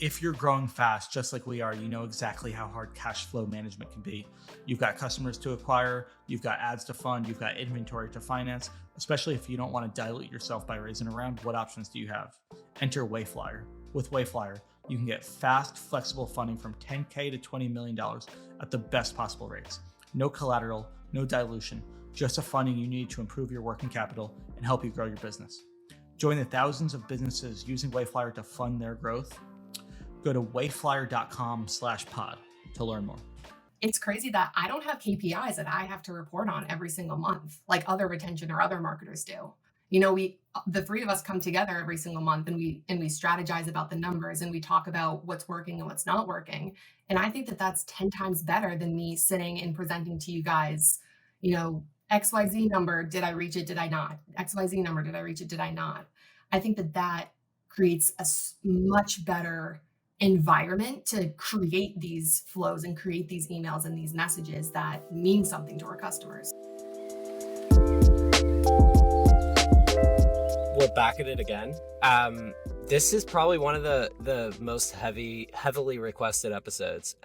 if you're growing fast, just like we are, you know exactly how hard cash flow management can be. You've got customers to acquire, you've got ads to fund, you've got inventory to finance, especially if you don't want to dilute yourself by raising a round. What options do you have? Enter Wayflyer. With Wayflyer, you can get fast, flexible funding from $10K to $20 million at the best possible rates. No collateral, no dilution, just the funding you need to improve your working capital and help you grow your business. Join the thousands of businesses using Wayflyer to fund their growth. Go to wayflyer.com/pod to learn more. It's crazy that I don't have KPIs that I have to report on every single month, like other retention or other marketers do. You know, the three of us come together every single month and we strategize about the numbers and we talk about what's working and what's not working. And I think that that's 10 times better than me sitting and presenting to you guys, you know, XYZ number, did I reach it? Did I not? XYZ number, did I reach it? Did I not? I think that that creates a much better environment to create these flows and create these emails and these messages that mean something to our customers. We're back at it again. This is probably one of the most heavily requested episodes.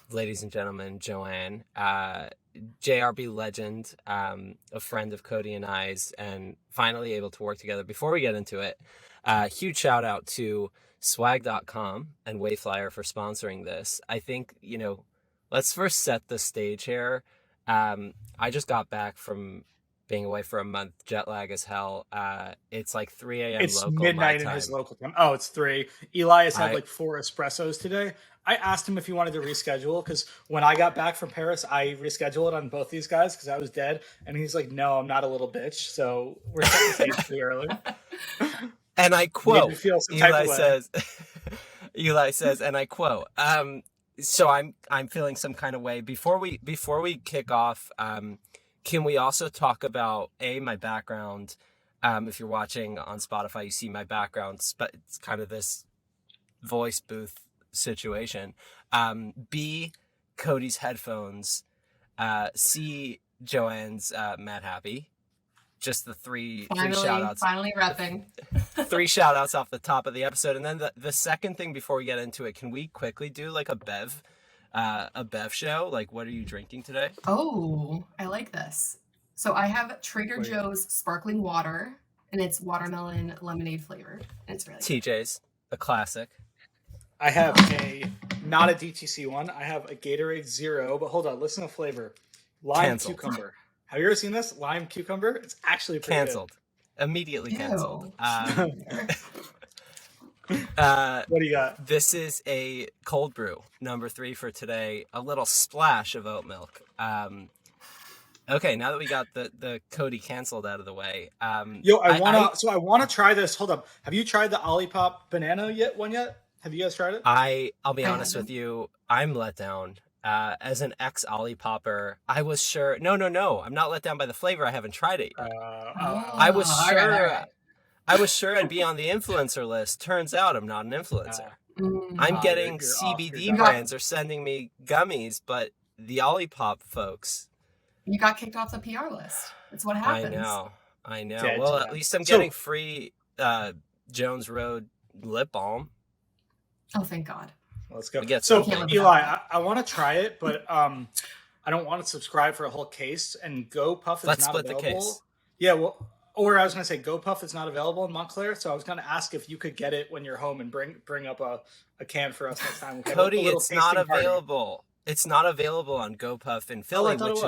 Ladies and gentlemen, Joanne, JRB legend, a friend of Cody and I's, and finally able to work together. Before we get into it, huge shout out to swag.com and Wayflyer for sponsoring this. I think, you know, let's first set the stage here. I just got back from being away for a month, jet lag as hell. It's like 3 a.m. It's local midnight my in his time. local time. Oh, it's 3. Eli has had like 4 espressos today. I asked him if he wanted to reschedule because when I got back from Paris, I rescheduled on both these guys because I was dead. And he's like, no, I'm not a little bitch. So we're setting the stage too early. And I quote, Eli says, and I quote, so I'm feeling some kind of way. Before we kick off, can we also talk about my background? If you're watching on Spotify, you see my background. It's kind of this voice booth situation. B, Cody's headphones. C, Joanne's Mad Happy. Just the three shout outs. Finally repping. 3 shout outs off the top of the episode. And then the second thing before we get into it, can we quickly do like a Bev show? Like, what are you drinking today? Oh, I like this. So I have Trader Joe's sparkling water and it's watermelon lemonade flavored. And it's really TJ's, a classic. I have not a DTC one. I have a Gatorade Zero, but hold on, listen to flavor. Lime Canceled. cucumber. Have you ever seen this? Lime cucumber? It's actually pretty canceled. Good. Immediately canceled. What do you got? This is a cold brew, number 3 for today. A little splash of oat milk. Okay, now that we got the Cody canceled out of the way. I want to try this. Hold up. Have you tried the Olipop banana one yet? Have you guys tried it? I'll be honest with you. I'm let down. As an ex-Olipopper, I was sure. No. I'm not let down by the flavor. I haven't tried it yet. I was sure. Right. I was sure I'd be on the influencer list. Turns out I'm not an influencer. I'm getting CBD brands are sending me gummies, but the Olipop folks. You got kicked off the PR list. That's what happens. I know. Well, at least I'm getting free Jones Road lip balm. Oh, thank God. Let's go. So, Eli, I want to try it, but I don't want to subscribe for a whole case. And GoPuff is not available. The case. Yeah, well, or I was going to say GoPuff is not available in Montclair, so I was going to ask if you could get it when you're home and bring up a can for us next time. Cody, it's not available. It's not available on GoPuff in Philly, which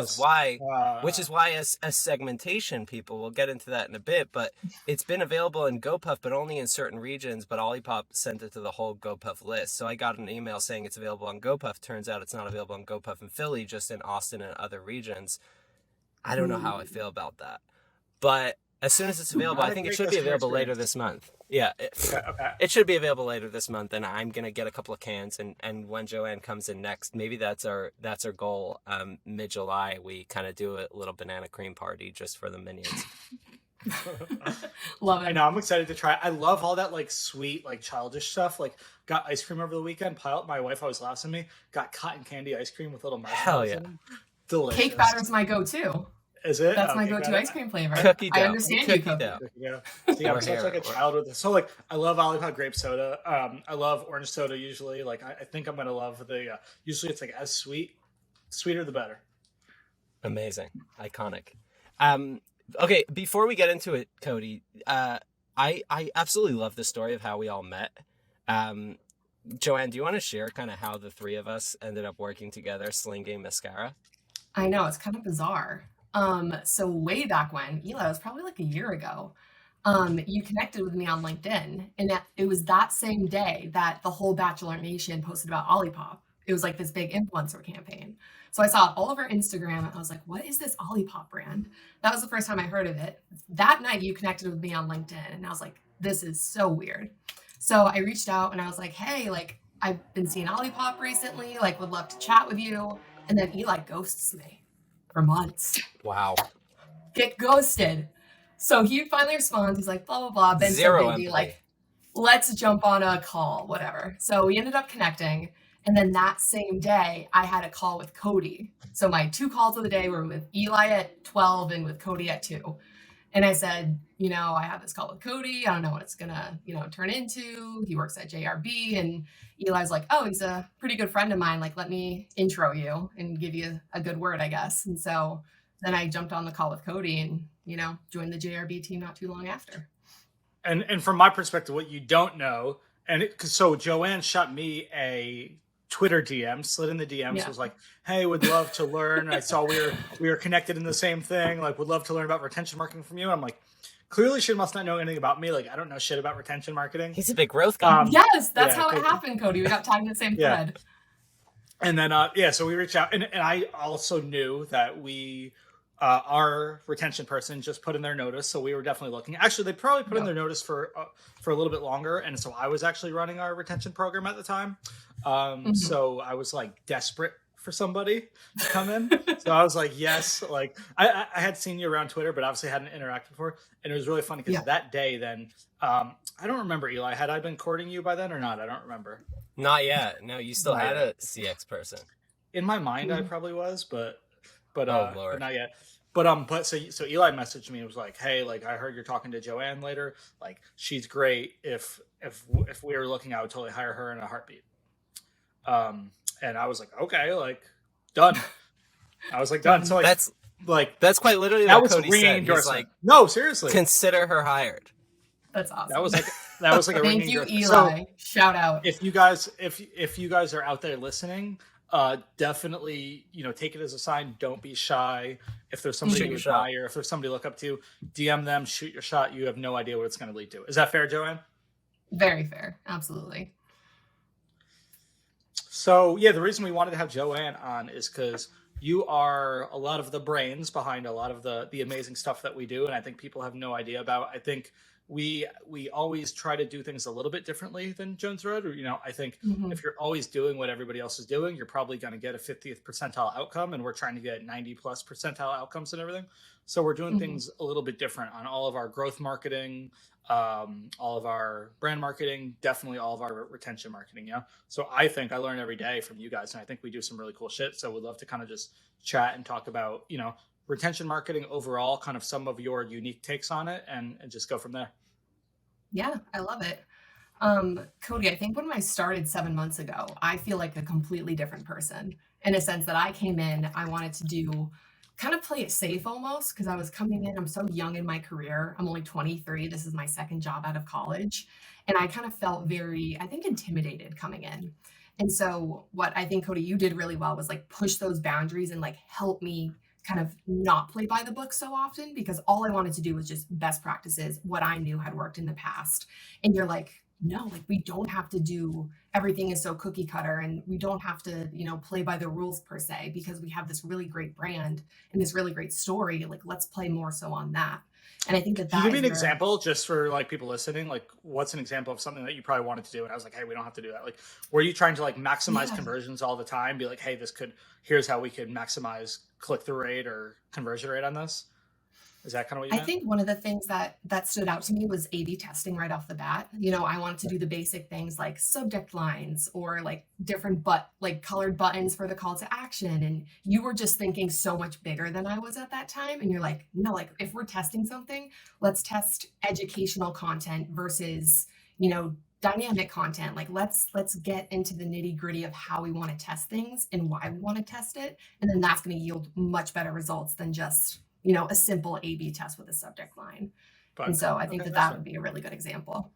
is why as segmentation people, we'll get into that in a bit, but it's been available in GoPuff, but only in certain regions, but Olipop sent it to the whole GoPuff list. So I got an email saying it's available on GoPuff. Turns out it's not available on GoPuff in Philly, just in Austin and other regions. I don't know how I feel about that. But as soon as it's available, I think it should be available later this month. Yeah, it should be available later this month, and I'm gonna get a couple of cans. And when Joanne comes in next, maybe that's our goal. Mid-July, we kind of do a little banana cream party just for the minions. Love it. I know. I'm excited to try. I love all that like sweet, like childish stuff. Like got ice cream over the weekend. My wife always laughs at me. Got cotton candy ice cream with little marshmallows. Hell yeah! Delicious. Cake batter's my go-to. Is it? That's my Okay, go-to ice cream flavor. Cookie dough. I understand you, Coffey. dough. Yeah. See, I'm such like a child with this. So like, I love Olipop grape soda. I love orange soda usually. Like, I think I'm gonna love the. Usually, it's like as sweeter the better. Amazing, iconic. Okay, before we get into it, Cody, I absolutely love the story of how we all met. Joanne, do you want to share kind of how the three of us ended up working together, slinging mascara? I know, it's kind of bizarre. So way back when, Eli, it was probably like a year ago, you connected with me on LinkedIn, and it was that same day that the whole Bachelor Nation posted about Olipop. It was like this big influencer campaign. So I saw it all over Instagram, and I was like, what is this Olipop brand? That was the first time I heard of it. That night, you connected with me on LinkedIn, and I was like, this is so weird. So I reached out, and I was like, hey, like, I've been seeing Olipop recently, like, would love to chat with you. And then Eli ghosts me for months. Wow. Get ghosted. So he finally responds. He's like, blah, blah, blah. Been Zero so busy, empathy. like, let's jump on a call, whatever. So we ended up connecting. And then that same day, I had a call with Cody. So my 2 calls of the day were with Eli at 12 and with Cody at 2. And I said, I have this call with Cody. I don't know what it's going to, turn into. He works at JRB. And Eli's like, oh, he's a pretty good friend of mine. Like, let me intro you and give you a good word, I guess. And so then I jumped on the call with Cody and, joined the JRB team not too long after. And from my perspective, what you don't know, so Joanne shot me a Twitter DM, slid in the DMs, was like, hey, would love to learn. I saw we were connected in the same thing. Like, would love to learn about retention marketing from you. And I'm like, clearly she must not know anything about me. Like, I don't know shit about retention marketing. He's a big growth guy. Yes, that's how it happened, Cody. We got tagged in the same thread. And then, so we reached out. And I also knew that our retention person just put in their notice. So we were definitely looking. Actually, they probably put in their notice for a little bit longer. And so I was actually running our retention program at the time. So I was like desperate for somebody to come in. So I was like, yes, like I had seen you around Twitter, but obviously hadn't interacted before. And it was really funny because that day then, I don't remember, Eli, had I been courting you by then or not? I don't remember. Not yet. No, you still had a CX person. In my mind, I probably was, but Lord. not yet. But so Eli messaged me and was like, hey, like I heard you're talking to Joanne later. Like, she's great. If we were looking, I would totally hire her in a heartbeat. And I was like, okay, like done. I was like, done. So like, that's quite literally that what was Cody said. He's like, no, seriously, consider her hired. That's awesome. That was like a thank ringing you, endorsement. Eli. So, shout out. If you guys are out there listening, definitely, take it as a sign. Don't be shy. If there's somebody you admire, if there's somebody you look up to, DM them, shoot your shot. You have no idea what it's going to lead to. Is that fair, Joanne? Very fair. Absolutely. So the reason we wanted to have Joanne on is because you are a lot of the brains behind a lot of the amazing stuff that we do. And I think people have no idea about. I think we always try to do things a little bit differently than Jones Road. Or, I think if you're always doing what everybody else is doing, you're probably going to get a 50th percentile outcome. And we're trying to get 90 plus percentile outcomes and everything. So we're doing things a little bit different on all of our growth marketing, all of our brand marketing, definitely all of our retention marketing. Yeah. So I think I learn every day from you guys, and I think we do some really cool shit. So we'd love to kind of just chat and talk about, retention marketing overall, kind of some of your unique takes on it, and just go from there. Yeah, I love it. Cody, I think when I started 7 months ago, I feel like a completely different person in a sense that I came in, I wanted to kind of play it safe almost because I was coming in, I'm so young in my career. I'm only 23. This is my second job out of college. And I kind of felt very, I think, intimidated coming in. And so what I think, Cody, you did really well was like push those boundaries and like help me kind of not play by the book so often, because all I wanted to do was just best practices, what I knew had worked in the past. And you're like, no, like we don't have to do everything is so cookie cutter, and we don't have to, play by the rules per se, because we have this really great brand and this really great story. Like, let's play more so on that. And I think that Can you give me an example just for like people listening? Like, what's an example of something that you probably wanted to do? And I was like, hey, we don't have to do that. Like, were you trying to like maximize conversions all the time? Be like, hey, here's how we could maximize click-through rate or conversion rate on this? Is that kind of what you I meant? think one of the things that stood out to me was A/B testing right off the bat. I wanted to do the basic things like subject lines or like different like colored buttons for the call to action. And you were just thinking so much bigger than I was at that time. And you're like, no, like if we're testing something, let's test educational content versus, dynamic content. Like let's get into the nitty-gritty of how we want to test things and why we want to test it. And then that's going to yield much better results than just a simple A/B test with a subject line. But And so I think okay, that would be a really good example.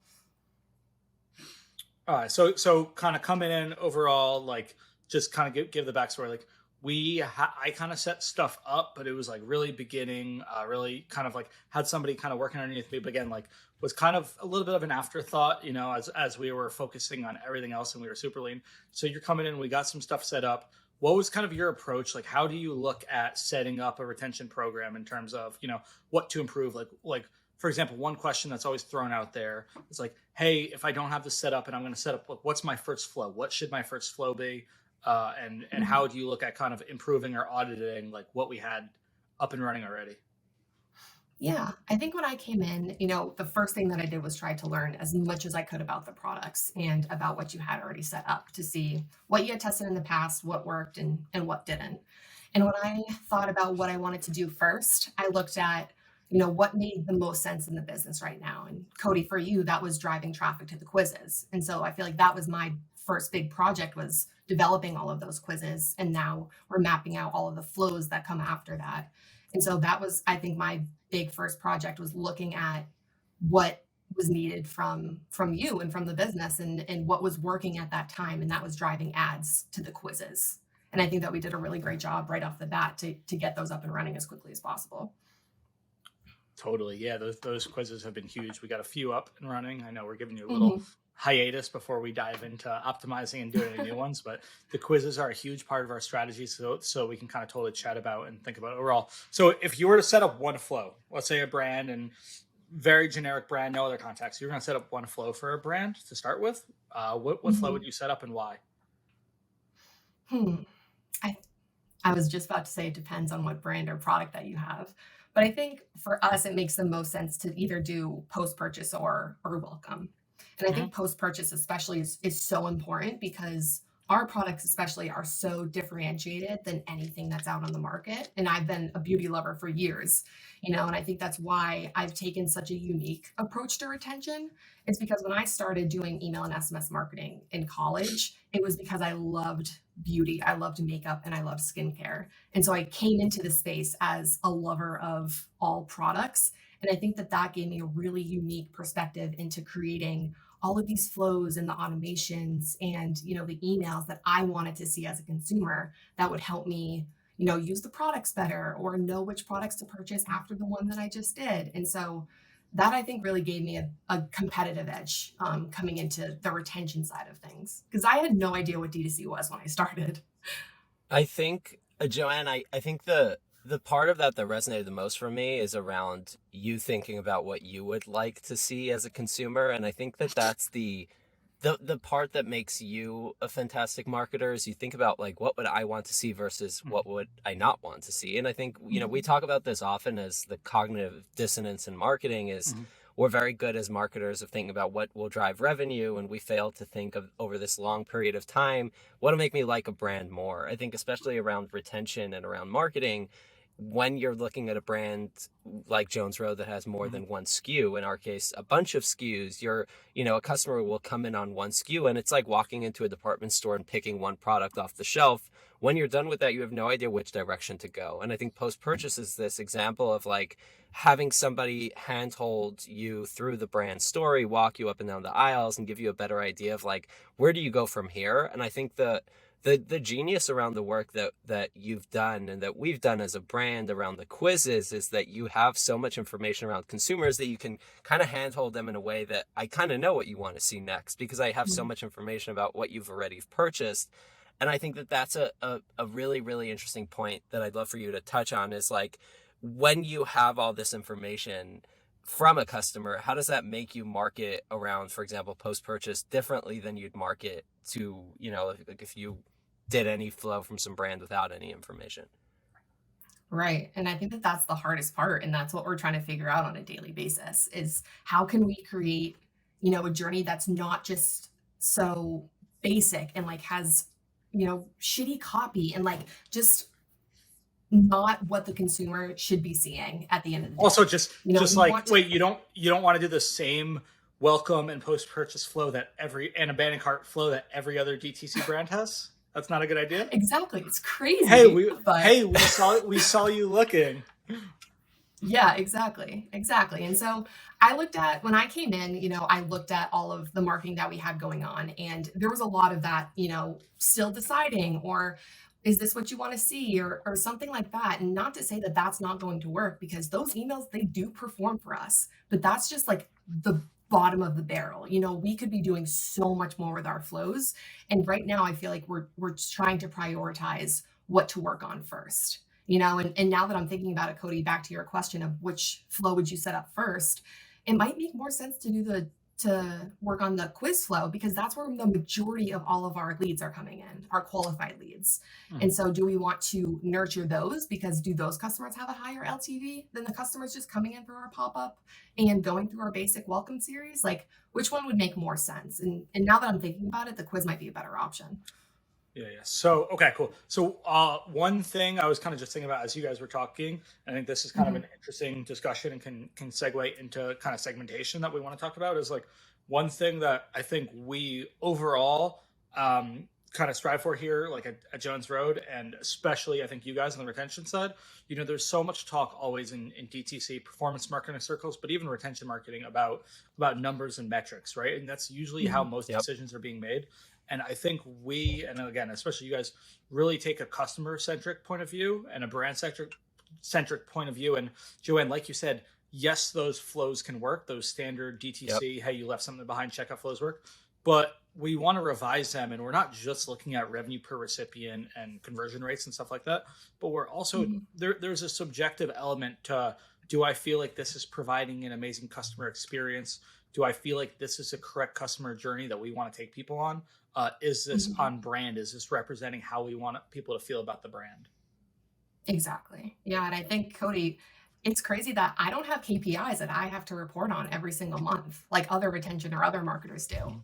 all right. So kind of coming in overall, like just kind of give the backstory. Like I kind of set stuff up, but it was like really beginning, really kind of like had somebody kind of working underneath me, but again, like was kind of a little bit of an afterthought, as we were focusing on everything else and we were super lean. So you're coming in, we got some stuff set up. What was kind of your approach? Like, how do you look at setting up a retention program in terms of, what to improve? Like, for example, one question that's always thrown out there is like, hey, if I don't have this set up and I'm going to set up, what's my first flow? What should my first flow be? And how do you look at kind of improving or auditing like what we had up and running already? Yeah, I think when I came in, the first thing that I did was try to learn as much as I could about the products and about what you had already set up to see what you had tested in the past, what worked and what didn't. And when I thought about what I wanted to do first, I looked at, what made the most sense in the business right now. And Cody, for you, that was driving traffic to the quizzes. And so I feel like that was my first big project, was developing all of those quizzes. And now we're mapping out all of the flows that come after that. And so that was, I think, my big first project, was looking at what was needed from you and from the business, and what was working at that time. And that was driving ads to the quizzes. And I think that we did a really great job right off the bat to get those up and running as quickly as possible. Totally. Yeah. Those quizzes have been huge. We got a few up and running. I know we're giving you a little hiatus before we dive into optimizing and doing any new ones, but the quizzes are a huge part of our strategy. So we can kind of totally chat about and think about it overall. So if you were to set up one flow, let's say a brand and very generic brand, no other context, you're going to set up one flow for a brand to start with. What flow would you set up and why? I was just about to say it depends on what brand or product that you have. But I think for us, it makes the most sense to either do post-purchase or welcome. And I think post-purchase especially is so important, because our products especially are so differentiated than anything that's out on the market. And I've been a beauty lover for years, and I think that's why I've taken such a unique approach to retention. It's because when I started doing email and SMS marketing in college, it was because I loved beauty, I loved makeup, and I loved skincare. And so I came into the space as a lover of all products. And I think that gave me a really unique perspective into creating all of these flows and the automations and, the emails that I wanted to see as a consumer that would help me, use the products better or know which products to purchase after the one that I just did. And so that, I think, really gave me a competitive edge coming into the retention side of things, because I had no idea what D2C was when I started. I think, Joanne, I think the part of that resonated the most for me is around you thinking about what you would like to see as a consumer. And I think that's the part that makes you a fantastic marketer, is you think about like, what would I want to see versus what would I not want to see? And I think, we talk about this often as the cognitive dissonance in marketing is we're very good as marketers of thinking about what will drive revenue, and we fail to think of, over this long period of time, what'll make me like a brand more. I think especially around retention and around marketing, when you're looking at a brand like Jones Road that has more than one SKU, in our case, a bunch of SKUs, a customer will come in on one SKU, and it's like walking into a department store and picking one product off the shelf. When you're done with that, you have no idea which direction to go. And I think post-purchase is this example of like having somebody handhold you through the brand story, walk you up and down the aisles, and give you a better idea of like, where do you go from here? And I think the genius around the work that you've done and that we've done as a brand around the quizzes is that you have so much information around consumers that you can kind of handhold them in a way that I kind of know what you want to see next, because I have so much information about what you've already purchased. And I think that's a really, really interesting point that I'd love for you to touch on, is like, when you have all this information from a customer, how does that make you market around, for example, post-purchase differently than you'd market to, if you did any flow from some brand without any information? Right. And I think that that's the hardest part. And that's what we're trying to figure out on a daily basis is how can we create, a journey that's not just so basic and like has, shitty copy and like just not what the consumer should be seeing at the end of the day. Also, just We like, want to wait, you don't want to do the same welcome and post purchase flow and abandoned cart flow that every other DTC brand has? That's not a good idea. exactly. It's crazy. Hey, we saw you looking. Yeah, exactly. Exactly. And so when I came in, I looked at all of the marketing that we had going on, and there was a lot of that, still deciding, or is this what you want to see, or something like that. And not to say that that's not going to work, because those emails, they do perform for us, but that's just like the bottom of the barrel. We could be doing so much more with our flows. And right now I feel like we're trying to prioritize what to work on first. And now that I'm thinking about it, Cody, back to your question of which flow would you set up first, it might make more sense to work on the quiz flow, because that's where the majority of all of our leads are coming in, our qualified leads. And so do we want to nurture those, because do those customers have a higher LTV than the customers just coming in for our pop-up and going through our basic welcome series? Like, which one would make more sense? And now that I'm thinking about it, the quiz might be a better option. Yeah. So, okay, cool. So, one thing I was kind of just thinking about as you guys were talking, I think this is kind of an interesting discussion and can segue into kind of segmentation that we want to talk about, is like one thing that I think we overall kind of strive for here, like at Jones Road, and especially I think you guys on the retention side. There's so much talk always in DTC performance marketing circles, but even retention marketing about numbers and metrics, right? And that's usually how most decisions are being made. And I think we, and again, especially you guys, really take a customer-centric point of view and a brand-centric point of view. And Joanne, like you said, yes, those flows can work. Those standard DTC, hey, you left something behind, checkout flows work. But we want to revise them. And we're not just looking at revenue per recipient and conversion rates and stuff like that. But we're also, there's a subjective element to, do I feel like this is providing an amazing customer experience? Do I feel like this is a correct customer journey that we want to take people on? Is this on brand? Is this representing how we want people to feel about the brand? Exactly. Yeah. And I think, Cody, it's crazy that I don't have KPIs that I have to report on every single month, like other retention or other marketers do.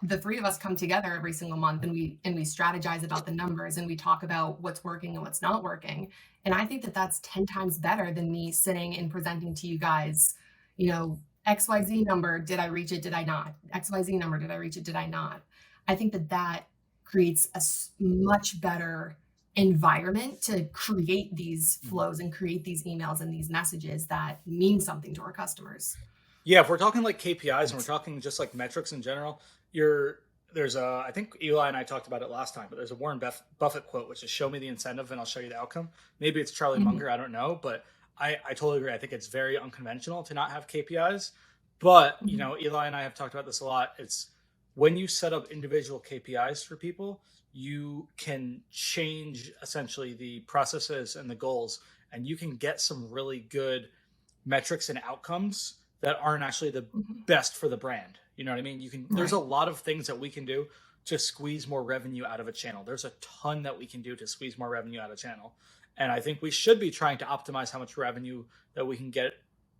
The three of us come together every single month, and we strategize about the numbers, and we talk about what's working and what's not working. And I think that that's 10 times better than me sitting and presenting to you guys, XYZ number, did I reach it? Did I not? XYZ number, did I reach it? Did I not? I think that creates a much better environment to create these flows and create these emails and these messages that mean something to our customers. Yeah, if we're talking like KPIs and we're talking just like metrics in general, I think Eli and I talked about it last time, but there's a Warren Buffett quote, which is "Show me the incentive and I'll show you the outcome." Maybe it's Charlie Munger, I don't know, but I totally agree. I think it's very unconventional to not have KPIs, but Eli and I have talked about this a lot. It's when you set up individual KPIs for people, you can change essentially the processes and the goals, and you can get some really good metrics and outcomes that aren't actually the best for the brand. You know what I mean? There's a lot of things that we can do to squeeze more revenue out of a channel. There's a ton that we can do to squeeze more revenue out of a channel. And I think we should be trying to optimize how much revenue that we can get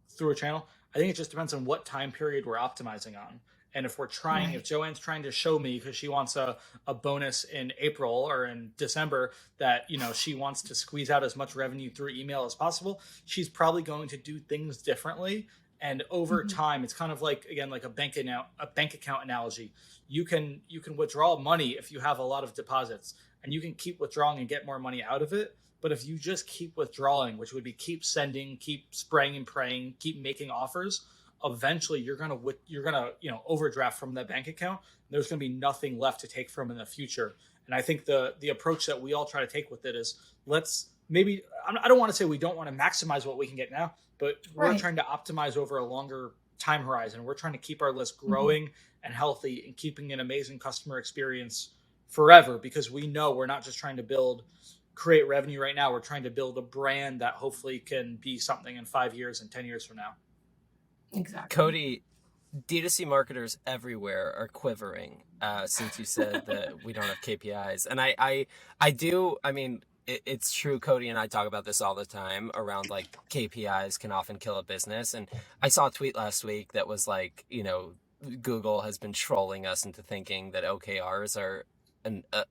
through a channel. I think it just depends on what time period we're optimizing on. And if if Joanne's trying to show me because she wants a bonus in April or in December that, she wants to squeeze out as much revenue through email as possible, she's probably going to do things differently. And over time, it's kind of like, again, like a bank account analogy. You can withdraw money if you have a lot of deposits, and you can keep withdrawing and get more money out of it. But if you just keep withdrawing, which would be keep sending, keep spraying and praying, keep making offers, eventually you're gonna overdraft from that bank account. There's gonna be nothing left to take from in the future. And I think the approach that we all try to take with it is, I don't want to say we don't want to maximize what we can get now, but we're trying to optimize over a longer time horizon. We're trying to keep our list growing and healthy and keeping an amazing customer experience forever, because we know we're not just trying to create revenue right now. We're trying to build a brand that hopefully can be something in 5 years and 10 years from now. Exactly. Cody, D2C marketers everywhere are quivering since you said that we don't have KPIs. And I it's true. Cody and I talk about this all the time around like KPIs can often kill a business. And I saw a tweet last week that was like, Google has been trolling us into thinking that OKRs are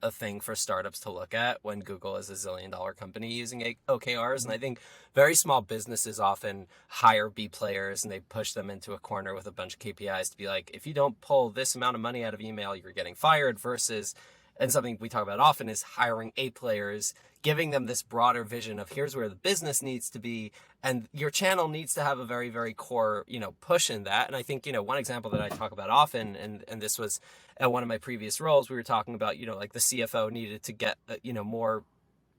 a thing for startups to look at when Google is a $1 zillion company using OKRs. And I think very small businesses often hire B players and they push them into a corner with a bunch of KPIs to be like, if you don't pull this amount of money out of email, you're getting fired, versus, and something we talk about often, is hiring A players, giving them this broader vision of here's where the business needs to be. And your channel needs to have a very, very core, push in that. And I think, one example that I talk about often, and this was at one of my previous roles, we were talking about, like the CFO needed to get, more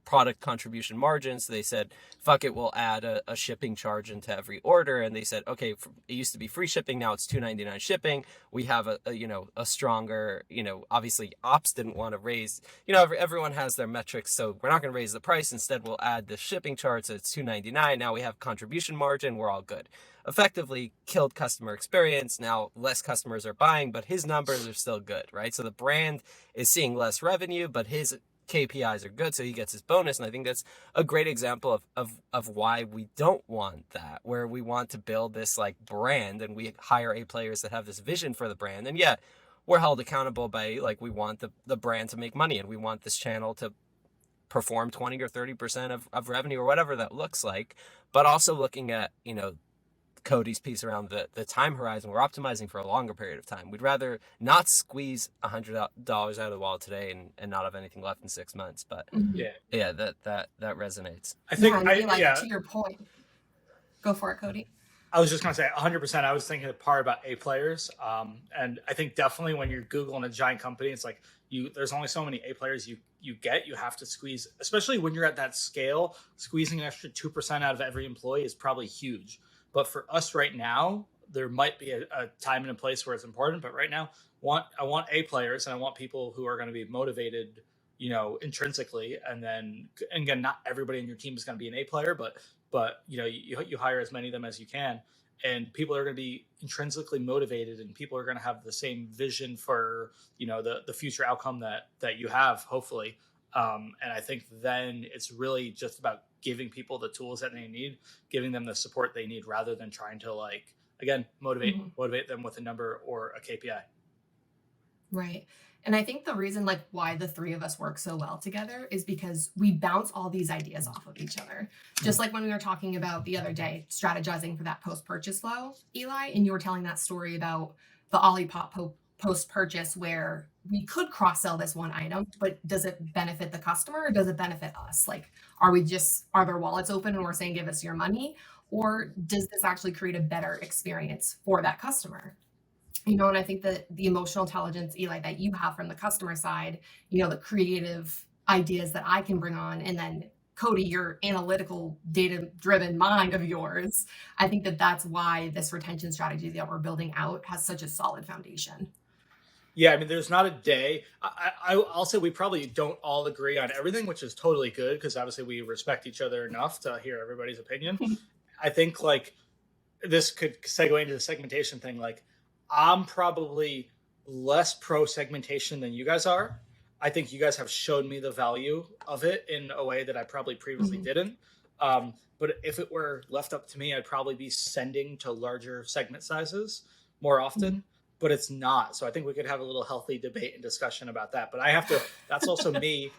product contribution margin. So they said, fuck it, we'll add a shipping charge into every order. And they said, okay, it used to be free shipping, now it's $2.99 shipping. We have a stronger, obviously ops didn't want to raise, everyone has their metrics, so we're not going to raise the price. Instead, we'll add the shipping charge, so it's $2.99. Now we have contribution margin, we're all good. Effectively killed customer experience. Now less customers are buying, but his numbers are still good, right? So the brand is seeing less revenue, but his KPIs are good, so he gets his bonus. And I think that's a great example of why we don't want that, where we want to build this like brand and we hire A players that have this vision for the brand. And yeah, we're held accountable by, like, we want the brand to make money and we want this channel to perform 20 or 30% of revenue or whatever that looks like. But also looking at, Cody's piece around the time horizon, we're optimizing for a longer period of time. We'd rather not squeeze $100 out of the wallet today and not have anything left in 6 months. But yeah, that resonates. I think to your point. Go for it, Cody. I was just going to say 100%. I was thinking the part about A players. And I think definitely when you're Googling a giant company, it's like there's only so many A players you have to squeeze, especially when you're at that scale. Squeezing an extra 2% out of every employee is probably huge. But for us right now, there might be a time and a place where it's important. But right now, I want A players, and I want people who are going to be motivated, intrinsically. And again, not everybody in your team is going to be an A player, but you hire as many of them as you can, and people are going to be intrinsically motivated, and people are going to have the same vision for the future outcome that you have, hopefully. And I think then it's really just about giving people the tools that they need, giving them the support they need, rather than trying to, like, again, motivate them with a number or a KPI. Right. And I think the reason, like, why the three of us work so well together is because we bounce all these ideas off of each other. Just like when we were talking about the other day, strategizing for that post-purchase flow, Eli, and you were telling that story about the Olipop post-purchase, where we could cross-sell this one item, but does it benefit the customer or does it benefit us? Like, are their wallets open and we're saying, give us your money? Or does this actually create a better experience for that customer? And I think that the emotional intelligence, Eli, that you have from the customer side, the creative ideas that I can bring on, and then Cody, your analytical, data-driven mind of yours, I think that that's why this retention strategy that we're building out has such a solid foundation. Yeah, I mean, there's not a day. I'll say we probably don't all agree on everything, which is totally good, because obviously we respect each other enough to hear everybody's opinion. I think, like, this could segue into the segmentation thing. Like, I'm probably less pro segmentation than you guys are. I think you guys have shown me the value of it in a way that I probably previously didn't. But if it were left up to me, I'd probably be sending to larger segment sizes more often. But it's not. So I think we could have a little healthy debate and discussion about that. But that's also me.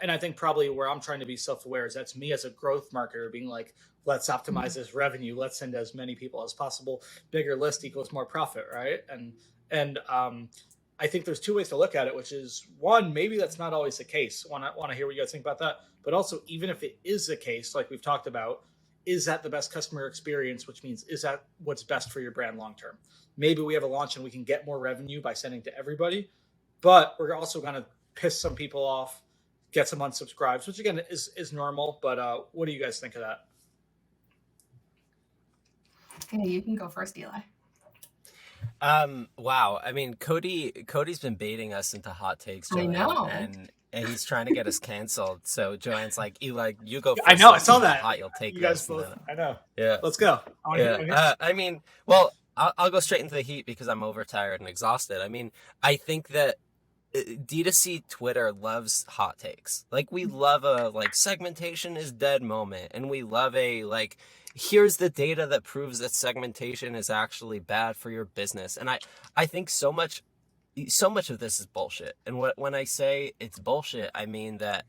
And I think probably where I'm trying to be self-aware is that's me as a growth marketer being like, let's optimize this revenue. Let's send as many people as possible. Bigger list equals more profit, right? And I think there's two ways to look at it, which is, one, maybe that's not always the case. Want to hear what you guys think about that. But also, even if it is the case, like we've talked about, is that the best customer experience, which means, is that what's best for your brand long-term? Maybe we have a launch and we can get more revenue by sending to everybody, but we're also going to piss some people off, get some unsubscribes, which again is normal. But what do you guys think of that? Okay, you can go first, Eli. Wow. I mean, Cody's been baiting us into hot takes, Joanne, I know. and he's trying to get us canceled. So Joanne's like, Eli, you go first. I know, I saw that. Hot, you'll take you guys both. I know. Yeah. Let's go. I mean, well, I'll go straight into the heat because I'm overtired and exhausted. I mean, I think that D2C Twitter loves hot takes. Like, we love a like segmentation is dead moment, and we love a like here's the data that proves that segmentation is actually bad for your business. And I think so much of this is bullshit. And when I say it's bullshit, I mean that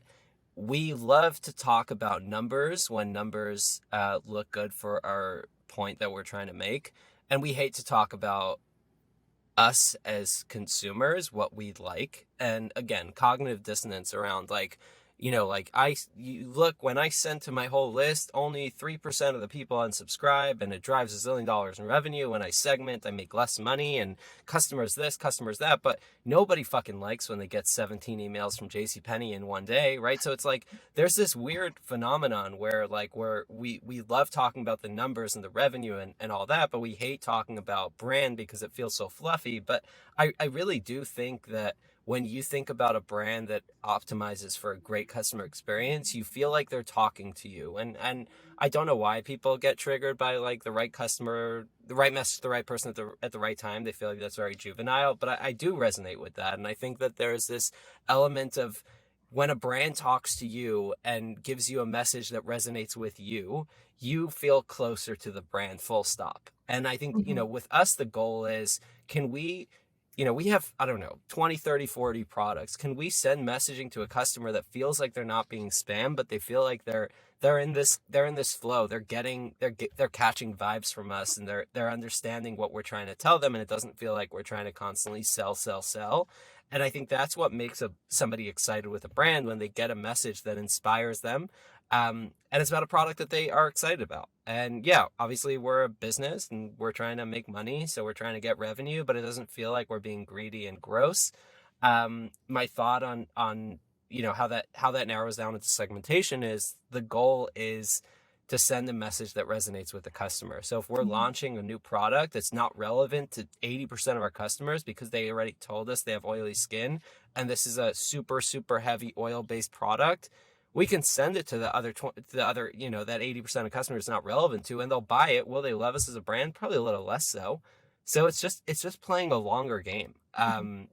we love to talk about numbers when numbers look good for our point that we're trying to make, and we hate to talk about us as consumers, what we like. And again, cognitive dissonance around like, like you look, when I send to my whole list, only 3% of the people unsubscribe, and it drives $1 zillion in revenue. When I segment, I make less money, and customers this, customers that. But nobody fucking likes when they get 17 emails from JCPenney in one day, right? So it's like there's this weird phenomenon where like we love talking about the numbers and the revenue and all that, but we hate talking about brand because it feels so fluffy. But I really do think that when you think about a brand that optimizes for a great customer experience, you feel like they're talking to you. And I don't know why people get triggered by like the right customer, the right message, the right person at the right time. They feel like that's very juvenile, but I do resonate with that. And I think that there's this element of when a brand talks to you and gives you a message that resonates with you, you feel closer to the brand, full stop. And I think, with us, the goal is, can we, we have, I don't know, 20, 30, 40 products. Can we send messaging to a customer that feels like they're not being spam, but they feel like they're in this flow. They're catching vibes from us, and they're understanding what we're trying to tell them, and it doesn't feel like we're trying to constantly sell. And I think that's what makes somebody excited with a brand, when they get a message that inspires them. And it's about a product that they are excited about. And yeah, obviously we're a business and we're trying to make money, so we're trying to get revenue, but it doesn't feel like we're being greedy and gross. My thought on how that narrows down into segmentation is the goal is to send a message that resonates with the customer. So if we're launching a new product that's not relevant to 80% of our customers because they already told us they have oily skin, and this is a super, super heavy oil-based product, we can send it to the other, that 80% of customers not relevant to, and they'll buy it. Will they love us as a brand? Probably a little less so. So it's just playing a longer game. And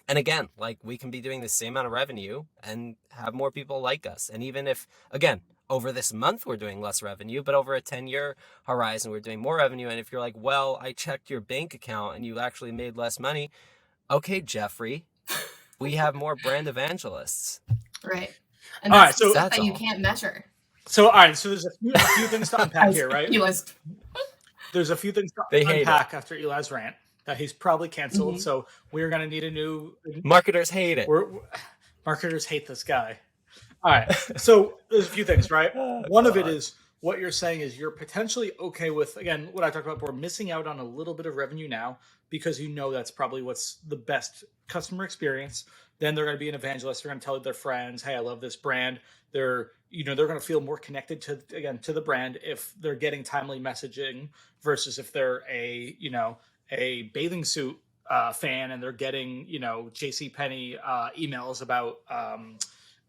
again, like, we can be doing the same amount of revenue and have more people like us. And even if, again, over this month we're doing less revenue, but over a 10-year horizon we're doing more revenue. And if you're like, well, I checked your bank account and you actually made less money, okay, Jeffrey, we have more brand evangelists. Right. And that's so stuff that you can't measure. So, all right. So there's a few things to unpack here, right? There's a few things to unpack after Eli's rant that he's probably canceled. So we're going to need a new... Marketers hate it. Marketers hate this guy. All right. So there's a few things, right? One of it is what you're saying is you're potentially okay with, again, what I talked about, we're missing out on a little bit of revenue now because that's probably what's the best customer experience. Then they're going to be an evangelist. They're going to tell their friends, hey, I love this brand. They're going to feel more connected to the brand if they're getting timely messaging versus if they're a bathing suit fan and they're getting, JCPenney emails about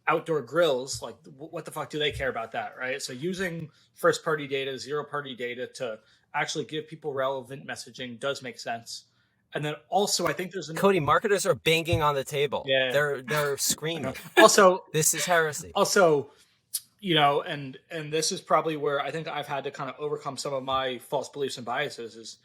outdoor grills. Like, what the fuck do they care about that, right? So using first party data, zero party data to actually give people relevant messaging does make sense. And then also, I think there's Cody, marketers are banging on the table. Yeah, they're screaming. Also, this is heresy. Also, and this is probably where I think I've had to kind of overcome some of my false beliefs and biases. Is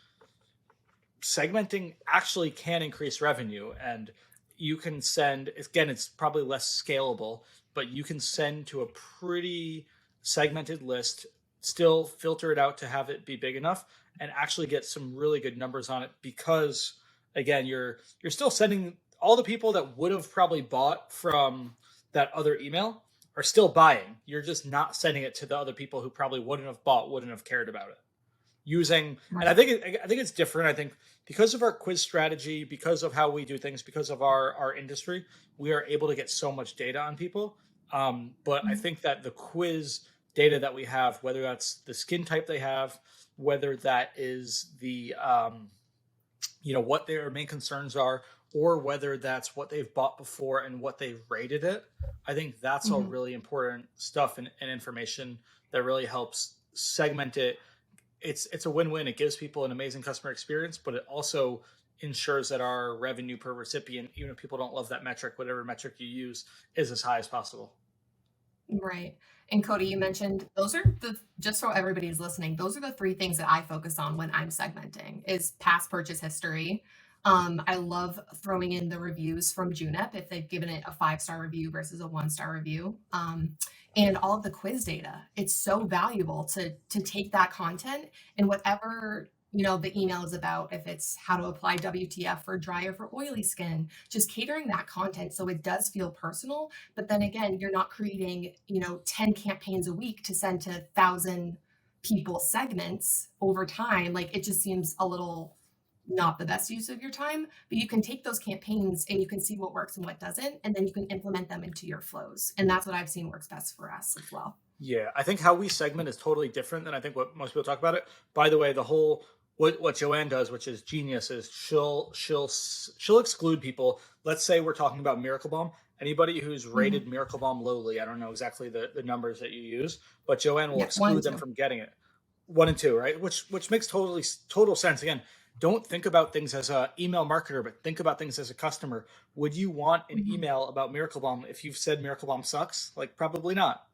segmenting actually can increase revenue, and you can send. Again, it's probably less scalable, but you can send to a pretty segmented list, still filter it out to have it be big enough, and actually get some really good numbers on it, because again, you're still sending all the people that would have probably bought from that other email are still buying. You're just not sending it to the other people who probably wouldn't have bought, wouldn't have cared about it. And I think it's different. I think because of our quiz strategy, because of how we do things, because of our industry, we are able to get so much data on people. But I think that the quiz data that we have, whether that's the skin type they have, whether that is the, what their main concerns are, or whether that's what they've bought before and what they've rated it, I think that's all really important stuff and information that really helps segment it. It's a win-win. It gives people an amazing customer experience, but it also ensures that our revenue per recipient, even if people don't love that metric, whatever metric you use, is as high as possible. Right. And Cody, you mentioned those are just so everybody's listening, those are the three things that I focus on when I'm segmenting is past purchase history. I love throwing in the reviews from Junep if they've given it a 5-star review versus a 1-star review. And all of the quiz data. It's so valuable to take that content and whatever the email is about, if it's how to apply WTF for dry or for oily skin, just catering that content so it does feel personal. But then again, you're not creating 10 campaigns a week to send to 1,000 people segments over time. Like it just seems a little not the best use of your time, but you can take those campaigns and you can see what works and what doesn't, and then you can implement them into your flows. And that's what I've seen works best for us as well. Yeah, I think how we segment is totally different than I think what most people talk about it. By the way, the whole what Joanne does, which is genius, is she'll exclude people. Let's say we're talking about Miracle Balm. Anybody who's rated Miracle Balm lowly, I don't know exactly the numbers that you use, but Joanne will exclude them from getting it. 1 and 2, right? Which makes total sense. Again, don't think about things as an email marketer, but think about things as a customer. Would you want an email about Miracle Balm if you've said Miracle Balm sucks? Like, probably not.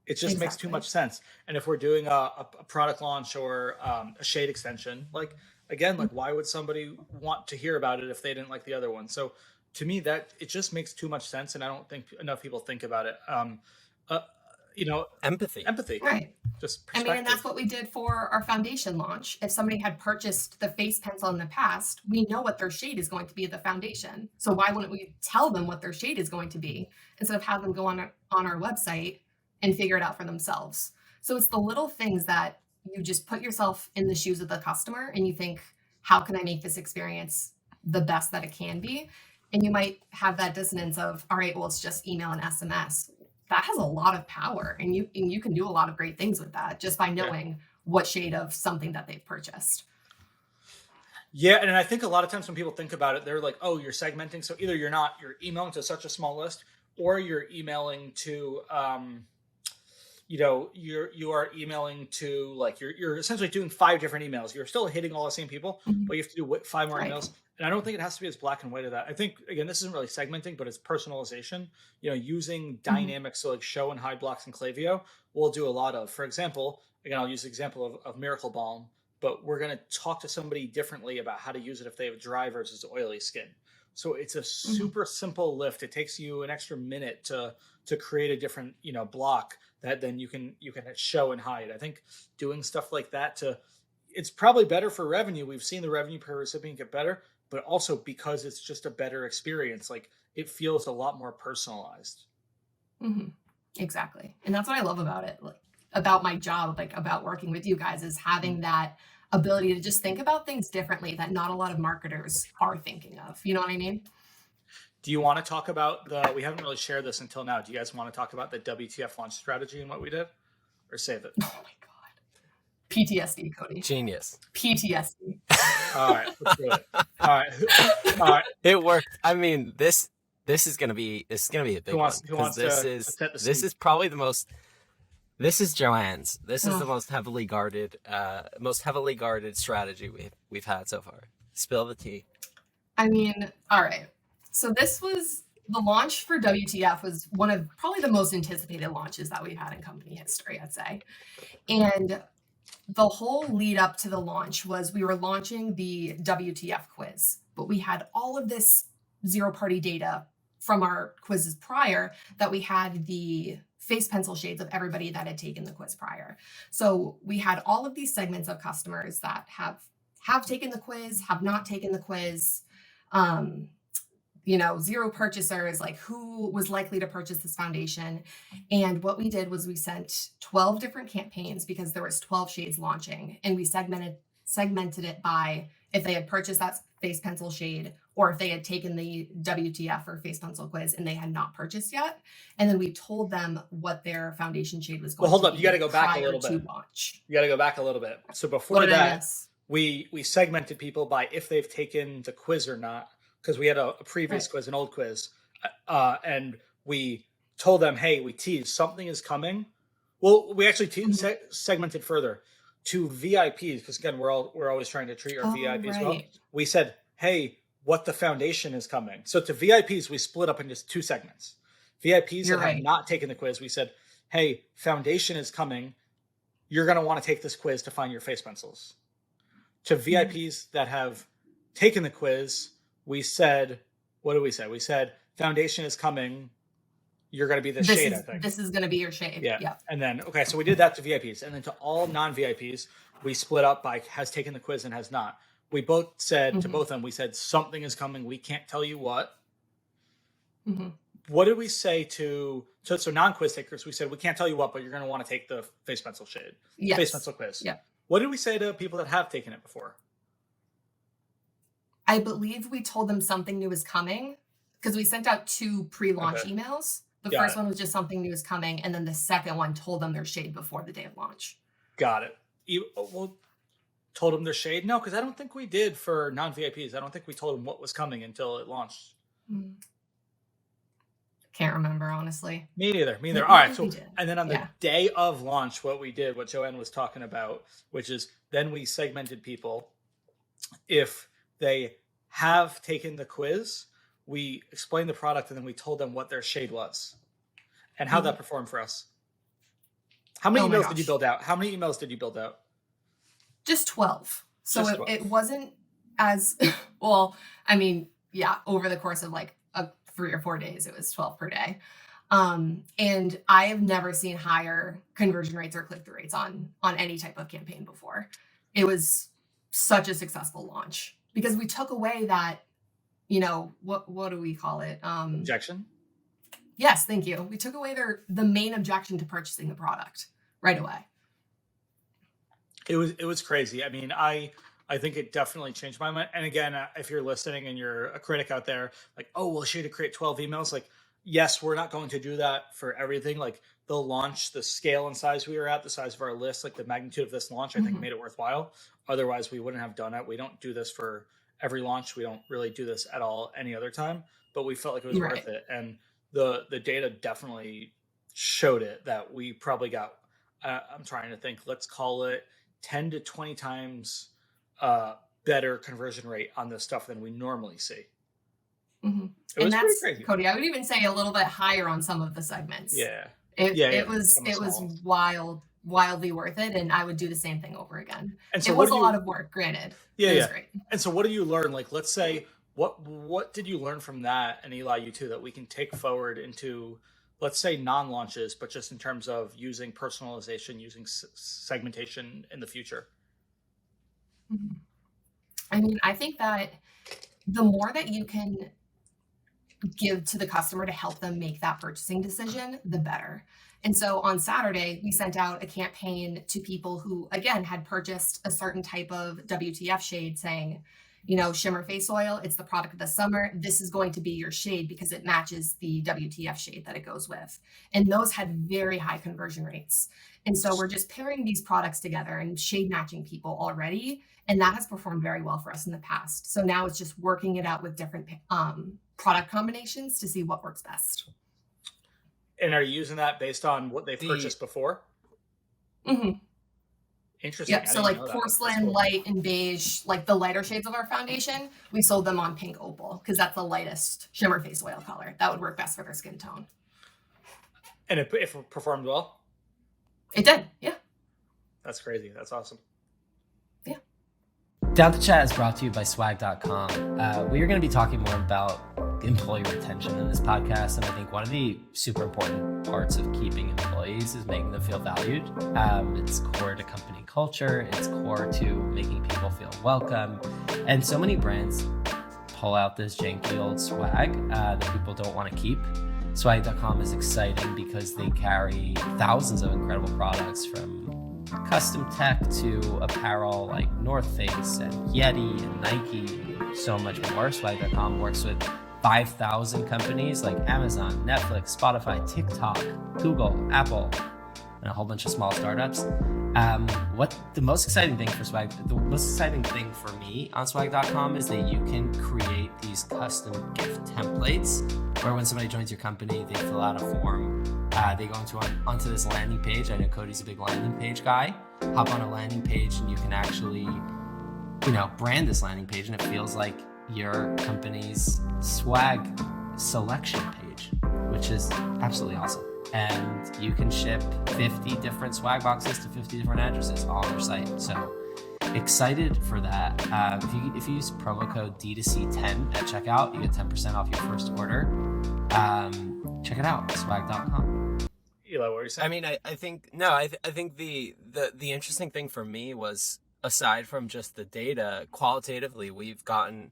It just makes too much sense. And if we're doing a product launch or a shade extension, like, again, like why would somebody want to hear about it if they didn't like the other one? So to me, that it just makes too much sense. And I don't think enough people think about it. Empathy. Right. Just I mean, and that's what we did for our foundation launch. If somebody had purchased the face pencil in the past, we know what their shade is going to be at the foundation. So why wouldn't we tell them what their shade is going to be instead of have them go on our website and figure it out for themselves? So it's the little things that you just put yourself in the shoes of the customer and you think, how can I make this experience the best that it can be? And you might have that dissonance of, all right, well, it's just email and SMS. That has a lot of power, and you can do a lot of great things with that just by knowing what shade of something that they've purchased. Yeah, and I think a lot of times when people think about it, they're like, oh, you're segmenting. So either you're emailing to such a small list, or you're emailing to, you are emailing to, like, you're essentially doing 5 different emails. You're still hitting all the same people, but you have to do 5 more emails. And I don't think it has to be as black and white of that. I think, again, this isn't really segmenting, but it's personalization. Using dynamics, so like show and hide blocks in Klaviyo, we'll do a lot of. For example, again, I'll use the example of Miracle Balm, but we're going to talk to somebody differently about how to use it if they have dry versus oily skin. So it's a super simple lift. It takes you an extra minute to create a different, block that then you can show and hide. I think doing stuff like that it's probably better for revenue. We've seen the revenue per recipient get better, but also because it's just a better experience. Like, it feels a lot more personalized. Exactly. And that's what I love about it, like about my job, like about working with you guys, is having that ability to just think about things differently that not a lot of marketers are thinking of. You know what I mean? Do you want to talk about we haven't really shared this until now. Do you guys want to talk about the WTF launch strategy and what we did, or save it? Oh my God. PTSD, Cody. Genius. PTSD. All right. Let's do it. All right. It worked. I mean, this is going to be a big one. This is probably the most, this is Joanne's. This is the most heavily guarded strategy we've had so far. Spill the tea. I mean, all right. So this was the launch for WTF was one of probably the most anticipated launches that we've had in company history, I'd say. And the whole lead up to the launch was we were launching the WTF quiz, but we had all of this zero-party data from our quizzes prior that we had the face pencil shades of everybody that had taken the quiz prior. So we had all of these segments of customers that have taken the quiz, have not taken the quiz, zero purchasers, like who was likely to purchase this foundation. And what we did was we sent 12 different campaigns because there was 12 shades launching, and we segmented it by if they had purchased that face pencil shade or if they had taken the WTF or face pencil quiz and they had not purchased yet. And then we told them what their foundation shade was going to be. Well, hold up. You got to go back a little bit. You got to go back a little bit. So before that, we segmented people by if they've taken the quiz or not, because we had a previous quiz, an old quiz. And we told them, hey, we teased something is coming. Well, we actually segmented further to VIPs, because again, we're always trying to treat our VIPs well. We said, hey, what the foundation is coming. So to VIPs, we split up into 2 segments. VIPs that have not taken the quiz, we said, hey, foundation is coming. You're going to want to take this quiz to find your face pencils. To VIPs that have taken the quiz, we said, what did we say? We said, foundation is coming. You're going to be the shade, I think. This is going to be your shade. Yeah. And then, okay, so we did that to VIPs. And then to all non-VIPs, we split up by has taken the quiz and has not. We both said to both of them, we said, something is coming. We can't tell you what. What did we say to so non-quiz takers? We said, we can't tell you what, but you're going to want to take the face pencil shade. Yes. Face pencil quiz. Yeah. What did we say to people that have taken it before? I believe we told them something new is coming because we sent out 2 pre-launch emails. The first one was just something new is coming. And then the second one told them their shade before the day of launch. Got it. Well, told them their shade? No, because I don't think we did for non-VIPs. I don't think we told them what was coming until it launched. Can't remember, honestly. Me neither. All right. So, and then on the day of launch, what we did, what Joanne was talking about, which is then we segmented people. If they have taken the quiz, we explained the product and then we told them what their shade was and how that performed for us. How many emails did you build out? How many emails did you build out? Just 12. So it wasn't as well. I mean, over the course of like 3 or 4 days, it was 12 per day. And I have never seen higher conversion rates or click-through rates on any type of campaign before. It was such a successful launch because we took away that, what do we call it? Objection? Yes, thank you. We took away the main objection to purchasing the product right away. It was crazy. I mean, I think it definitely changed my mind. And again, if you're listening and you're a critic out there, like, oh, well, she had to create 12 emails. Like, yes, we're not going to do that for everything. Like the launch, the scale and size we were at, the size of our list, like the magnitude of this launch, I think made it worthwhile. Otherwise, we wouldn't have done it. We don't do this for every launch. We don't really do this at all any other time, but we felt like it was worth it. And the data definitely showed it that we probably got, I'm trying to think, let's call it 10 to 20 times better conversion rate on this stuff than we normally see. And that's crazy. Cody, I would even say a little bit higher on some of the segments. It was wildly worth it, and I would do the same thing over again. And so it was a lot of work, granted. It was great. And so what do you learn? Like, let's say, what did you learn from that, and Eli, you too, that we can take forward into, let's say, non-launches, but just in terms of using personalization, using segmentation in the future? I mean, I think that the more that you can give to the customer to help them make that purchasing decision, the better. And so on Saturday, we sent out a campaign to people who, again, had purchased a certain type of WTF shade saying, shimmer face oil, it's the product of the summer. This is going to be your shade because it matches the WTF shade that it goes with. And those had very high conversion rates. And so we're just pairing these products together and shade matching people already. And that has performed very well for us in the past. So now it's just working it out with different product combinations to see what works best. And are you using that based on what they've purchased before? Interesting. Yep. So like porcelain, light, and beige, like the lighter shades of our foundation, we sold them on pink opal because that's the lightest shimmer face oil color. That would work best for their skin tone. And if it performed well? It did, yeah. That's crazy. That's awesome. Yeah. Down to Chat is brought to you by swag.com. We are going to be talking more about employee retention in this podcast, and I think one of the super important parts of keeping employees is making them feel valued. It's core to company culture. It's core to making people feel welcome. And so many brands pull out this janky old swag that people don't want to keep. Swag.com is exciting because they carry thousands of incredible products, from custom tech to apparel like North Face and Yeti and Nike and so much more. Swag.com works with 5,000 companies like Amazon, Netflix, Spotify, TikTok, Google, Apple, and a whole bunch of small startups. What the most exciting thing for Swag, the most exciting thing for me on Swag.com is that you can create these custom gift templates where when somebody joins your company, they fill out a form. They go onto this landing page. I know Cody's a big landing page guy. Hop on a landing page and you can actually, brand this landing page, and it feels like your company's swag selection page, which is absolutely awesome. And you can ship 50 different swag boxes to 50 different addresses on their site. So excited for that. If you use promo code D2C10 at checkout, you get 10% off your first order. Check it out, swag.com. Eli, what were you saying? I mean, I think the interesting thing for me was, aside from just the data, qualitatively, we've gotten,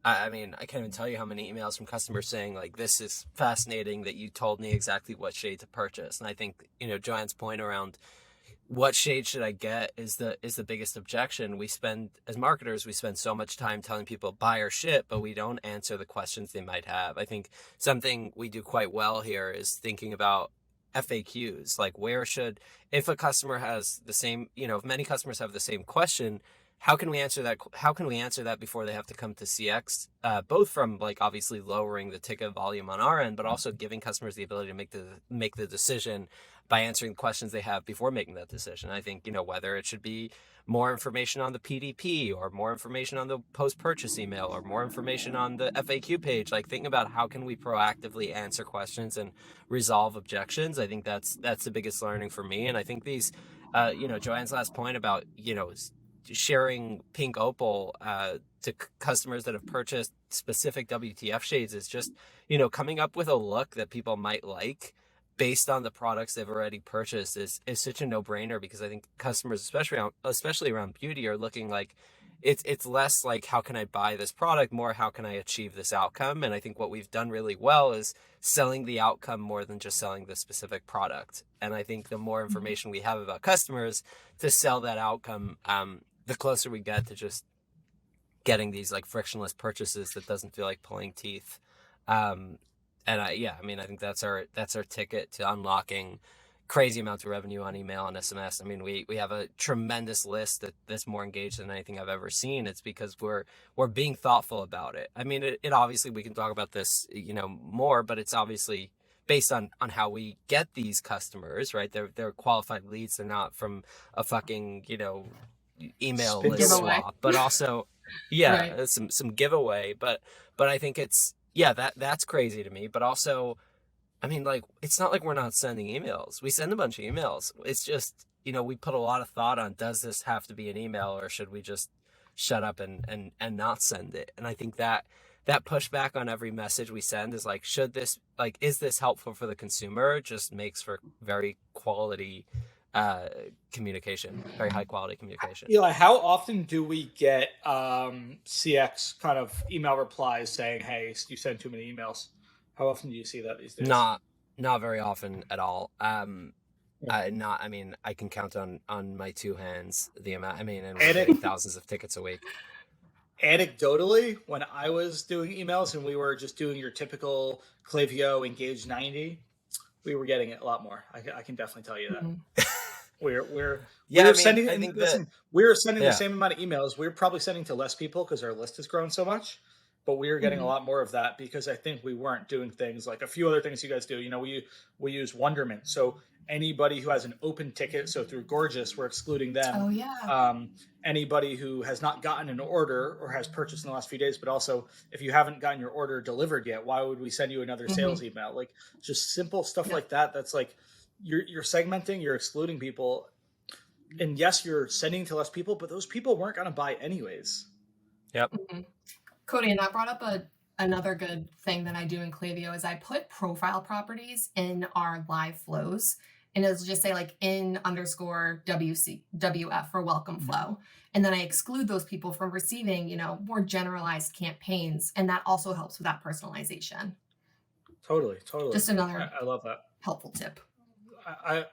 I mean, I can't even tell you how many emails from customers saying, like, this is fascinating that you told me exactly what shade to purchase. And I think, Joanne's point around what shade should I get is the biggest objection. As marketers, we spend so much time telling people buy or ship, but we don't answer the questions they might have. I think something we do quite well here is thinking about FAQs, like if a customer has the same, if many customers have the same question, how can we answer that before they have to come to CX, both from, like, obviously lowering the ticket volume on our end, but also giving customers the ability to make the decision by answering questions they have before making that decision. I think, whether it should be more information on the PDP or more information on the post-purchase email or more information on the FAQ page, like, thinking about how can we proactively answer questions and resolve objections. I think that's the biggest learning for me. And I think these, Joanne's last point about, sharing pink opal to customers that have purchased specific WTF shades is just, coming up with a look that people might like based on the products they've already purchased is such a no-brainer, because I think customers, especially around beauty, are looking like it's less like, how can I buy this product, more how can I achieve this outcome. And I think what we've done really well is selling the outcome more than just selling the specific product. And I think the more information we have about customers to sell that outcome, the closer we get to just getting these, like, frictionless purchases that doesn't feel like pulling teeth. And I think that's our ticket to unlocking crazy amounts of revenue on email and SMS. I mean, we have a tremendous list that's more engaged than anything I've ever seen. It's because we're being thoughtful about it. I mean, it obviously, we can talk about this, more, but it's obviously based on how we get these customers, right? They're qualified leads. They're not from a fucking, email list swap, but also, right, some giveaway. But I think it's, that's crazy to me. But also, I mean, like, it's not like we're not sending emails. We send a bunch of emails. It's just, we put a lot of thought on, does this have to be an email, or should we just shut up and not send it? And I think that pushback on every message we send is like, is this helpful for the consumer? Just makes for very quality communication, very high quality communication. Eli, how often do we get CX kind of email replies saying, hey, you sent too many emails? How often do you see that these days? Not very often at all. I can count on my two hands the amount. I mean, and we're getting thousands of tickets a week. Anecdotally, when I was doing emails and we were just doing your typical Klaviyo Engage 90, we were getting it a lot more. I can definitely tell you that. Mm-hmm. We're sending the same amount of emails. We're probably sending to less people because our list has grown so much, but we are getting a lot more of that because I think we weren't doing things like a few other things you guys do. We use Wonderment. So anybody who has an open ticket, so through Gorgeous, we're excluding them. Oh yeah. Anybody who has not gotten an order or has purchased in the last few days, but also if you haven't gotten your order delivered yet, why would we send you another sales email? Like, just simple stuff like that. That's like, you're segmenting, you're excluding people, and yes, you're sending to less people, but those people weren't going to buy anyways. Yep. Mm-hmm. Cody, and that brought up another good thing that I do in Klaviyo is I put profile properties in our live flows, and it'll just say like in_WF for welcome flow. And then I exclude those people from receiving, more generalized campaigns. And that also helps with that personalization. Totally. Just another I love that helpful tip. I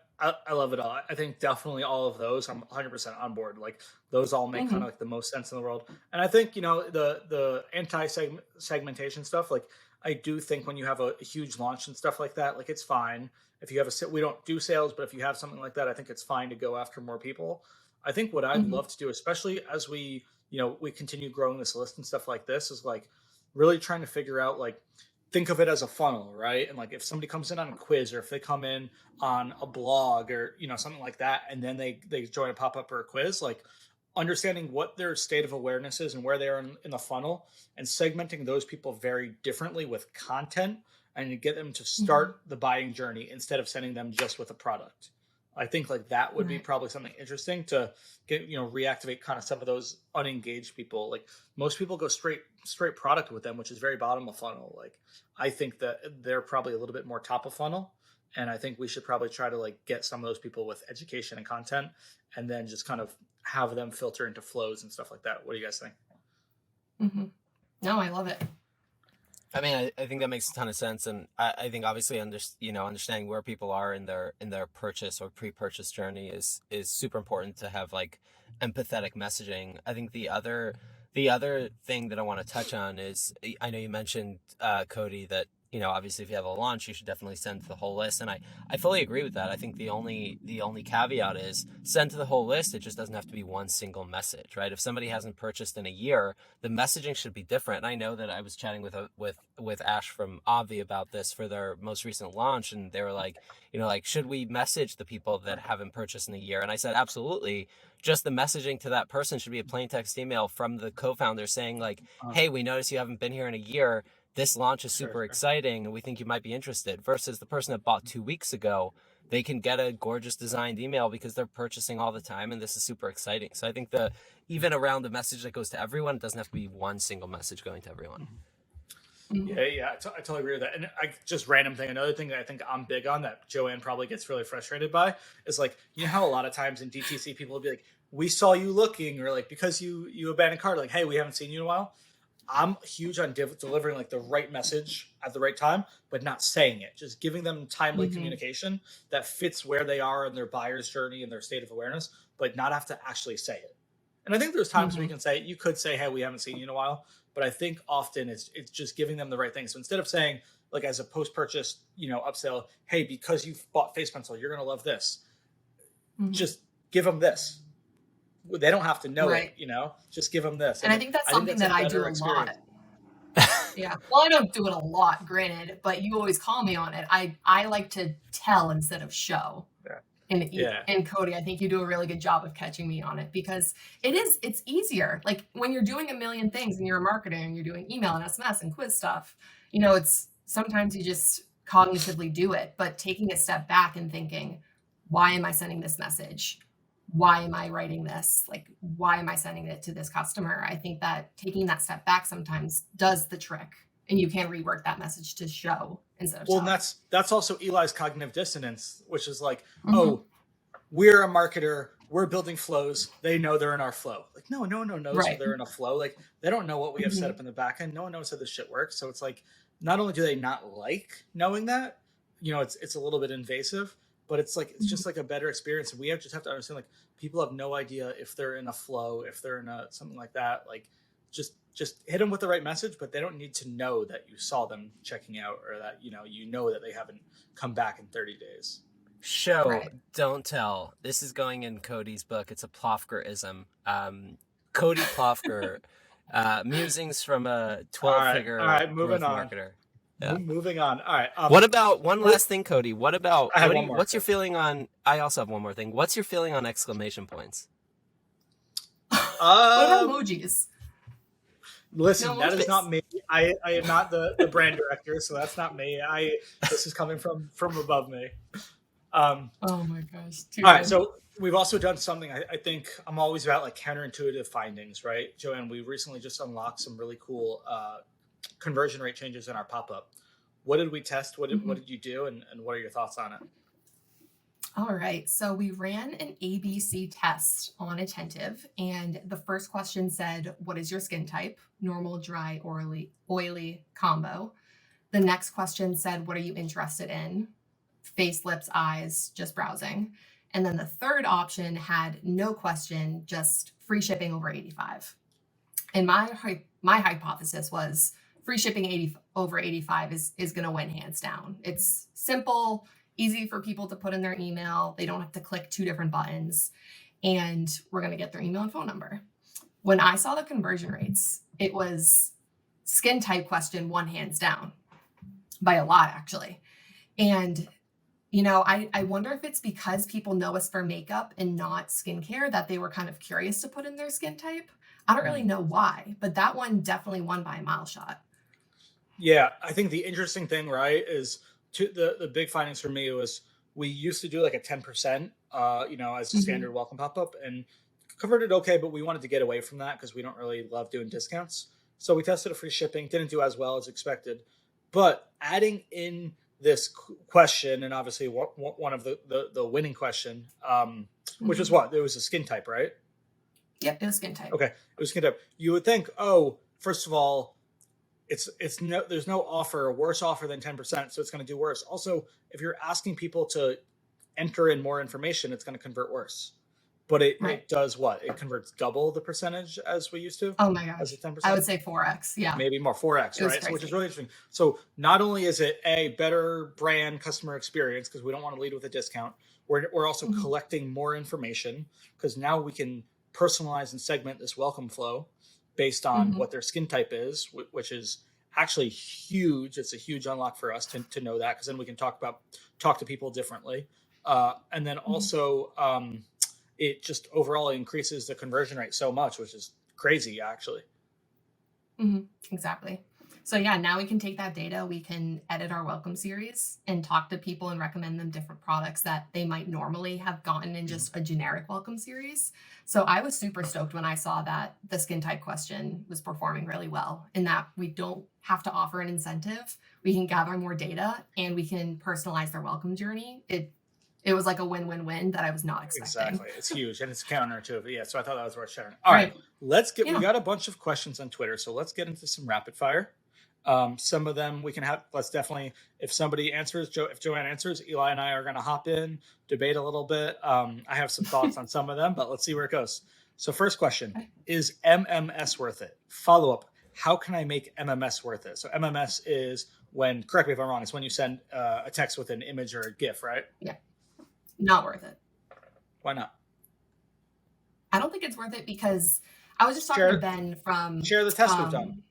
love it all. I think definitely all of those, I'm 100% on board. Like, those all make kind of like the most sense in the world. And I think, the anti-segmentation stuff, like, I do think when you have a huge launch and stuff like that, like, it's fine. If you have we don't do sales, but if you have something like that, I think it's fine to go after more people. I think what I'd love to do, especially as we continue growing this list and stuff like this, is like really trying to figure out, like, think of it as a funnel, right? And like, if somebody comes in on a quiz, or if they come in on a blog or, something like that, and then they join a pop-up or a quiz, like, understanding what their state of awareness is and where they are in the funnel, and segmenting those people very differently with content, and to get them to start the buying journey instead of sending them just with a product. I think like that would be probably something interesting to get, reactivate kind of some of those unengaged people. Like most people go straight product with them, which is very bottom of funnel. Like I think that they're probably a little bit more top of funnel. And I think we should probably try to like get some of those people with education and content, and then just kind of have them filter into flows and stuff like that. What do you guys think? No, I love it. I mean, I think that makes a ton of sense, and I think obviously understanding where people are in their purchase or pre-purchase journey is super important to have like empathetic messaging. I think the other thing that I want to touch on is, I know you mentioned, Cody, that obviously if you have a launch, you should definitely send to the whole list, and I fully agree with that. I think the only caveat is send to the whole list. It just doesn't have to be one single message, right? If somebody hasn't purchased in a year, the messaging should be different. And I know that I was chatting with Ash from Avi about this for their most recent launch, and they were like, should we message the people that haven't purchased in a year? And I said, absolutely. Just the messaging to that person should be a plain text email from the co-founder saying like, hey, we noticed you haven't been here in a year. This launch is super exciting, and we think you might be interested. Versus the person that bought 2 weeks ago, they can get a gorgeous designed email because they're purchasing all the time, and this is super exciting. So I think even around the message that goes to everyone, it doesn't have to be one single message going to everyone. Yeah, I totally agree with that. And just random thing, another thing that I think I'm big on that Joanne probably gets really frustrated by is like, how a lot of times in DTC people will be like, we saw you looking, or like because you abandoned cart, like, hey, we haven't seen you in a while. I'm huge on delivering like the right message at the right time, but not saying it. Just giving them timely communication that fits where they are in their buyer's journey and their state of awareness, but not have to actually say it. And I think there's times we can say it. You could say, hey, we haven't seen you in a while. But I think often it's just giving them the right thing. So instead of saying, like as a post-purchase, upsell, hey, because you've bought Face Pencil, you're going to love this. Just give them this. They don't have to know it, just give them this. And I think that's something that I do a lot. Yeah. Well, I don't do it a lot, granted, but you always call me on it. I like to tell instead of show. And Cody, I think you do a really good job of catching me on it, because it's easier. Like when you're doing a million things and you're a marketer and you're doing email and SMS and quiz stuff, it's sometimes you just cognitively do it, but taking a step back and thinking, why am I sending this message? Why am I writing this? Like, why am I sending it to this customer? I think that taking that step back sometimes does the trick, and you can rework that message to show instead of well, and that's also Eli's cognitive dissonance, which is like, oh, we're a marketer, we're building flows. They know they're in our flow. Like, no one knows they're in a flow. Like, they don't know what we have set up in the back end. No one knows how this shit works. So it's like, not only do they not like knowing that, it's a little bit invasive, but it's like, it's just like a better experience. And we just have to understand, like, people have no idea if they're in a flow, if they're in something like that. Like, just hit them with the right message, but they don't need to know that you saw them checking out, or that, that they haven't come back in 30 days. Show, don't tell. This is going in Cody's book. It's a Plofker-ism. Cody Plofker, musings from a 12-figure growth marketer. Yeah. Moving on. All right. What about one last thing, Cody? What's your feeling on? I also have one more thing. What's your feeling on exclamation points? What about emojis? Listen, that is not me. I am not the brand director, so that's not me. This is coming from above me. Oh my gosh. All right. So we've also done something. I think I'm always about like counterintuitive findings, right, Joanne? We recently just unlocked some really cool conversion rate changes in our pop-up. What did we test? What did you do? And what are your thoughts on it? All right. So we ran an ABC test on Attentive, and the first question said, what is your skin type? Normal, dry, oily combo. The next question said, what are you interested in? Face, lips, eyes, just browsing. And then the third option had no question, just free shipping over 85. And my hypothesis was free shipping over 85 is going to win hands down. It's simple, easy for people to put in their email. They don't have to click 2 different buttons, and we're going to get their email and phone number. When I saw the conversion rates, it was skin type question won hands down by a lot, actually. And I wonder if it's because people know us for makeup and not skincare that they were kind of curious to put in their skin type. I don't really know why, but that one definitely won by a mile shot. Yeah, I think the interesting thing, right, is the big findings for me was we used to do like a 10%, as a Hmm. standard welcome pop up, and converted okay, but we wanted to get away from that because we don't really love doing discounts. So we tested a free shipping, didn't do as well as expected, but adding in this question, and obviously one of the winning question, which was Hmm. what? It was a skin type, right? Yep, it was skin type. Okay, it was skin type. You would think, oh, first of all, it's no, there's no offer, a worse offer than 10%, so it's going to do worse. Also, if you're asking people to enter in more information, it's going to convert worse. But Right. it does what? It converts double the percentage as we used to, Oh my as a gosh. I 10%, would say 4x. Yeah, maybe more, 4x, it was right? So which is crazy. really interesting. So not only is it a better brand customer experience because we don't want to lead with a discount, we're also Hmm. collecting more information because now we can personalize and segment this welcome flow based on Hmm. what their skin type is, which is actually huge. It's a huge unlock for us to know that, because then we can talk to people differently. And then Hmm. also, it just overall increases the conversion rate so much, which is crazy, actually. Hmm. Exactly. So yeah, now we can take that data, we can edit our welcome series and talk to people and recommend them different products that they might normally have gotten in Mhm. just a generic welcome series. So I was super stoked when I saw that the skin type question was performing really well, and that we don't have to offer an incentive. We can gather more data and we can personalize their welcome journey. It was like a win-win-win that I was not expecting. Exactly. It's huge and it's counterintuitive. Yeah. So I thought that was worth sharing. All right. Right. We Yeah. got a bunch of questions on Twitter. So let's get into some rapid fire. Some of them we can have, let's definitely, if somebody answers, if Joanne answers, Eli and I are going to hop in, debate a little bit. I have some thoughts on some of them, but let's see where it goes. So, first question, is MMS worth it? Follow up, how can I make MMS worth it? So, MMS is when, correct me if I'm wrong, it's when you send a text with an image or a GIF, right? Yeah. Not worth it. Why not? I don't think it's worth it because I was just talking to Share Ben from share the test we've done. um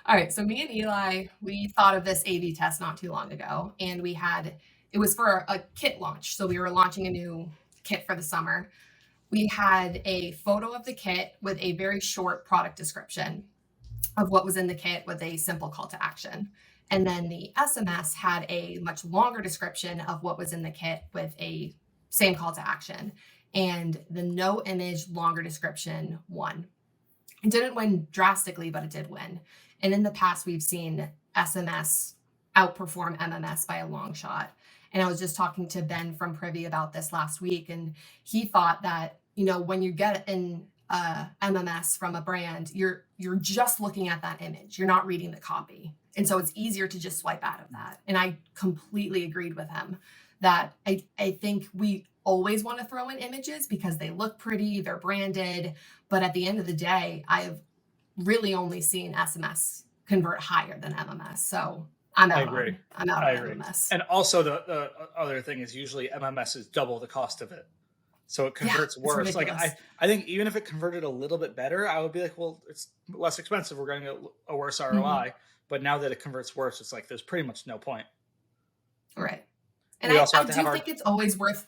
all right, so me and Eli, we thought of this A/B test not too long ago, and it was for a kit launch. So we were launching a new kit for the summer. We had a photo of the kit with a very short product description of what was in the kit with a simple call to action. And then the SMS had a much longer description of what was in the kit with a same call to action. And the no image, longer description won. It didn't win drastically, but it did win. And in the past, we've seen SMS outperform MMS by a long shot. And I was just talking to Ben from Privy about this last week, and he thought that, when you get an MMS from a brand, you're just looking at that image. You're not reading the copy. And so it's easier to just swipe out of that. And I completely agreed with him that I think we always want to throw in images because they look pretty, they're branded, but at the end of the day, I have really only seen SMS convert higher than MMS. So I agree. I'm out I on agree. MMS. And also the other thing is usually MMS is double the cost of it. So it Yeah, converts it's worse. Like ridiculous. I think even if it converted a little bit better, I would be like, well, it's less expensive. We're going to get a worse Hmm. ROI. But now that it converts worse, it's like there's pretty much no point. Right. And We also I have to have do our think it's always worth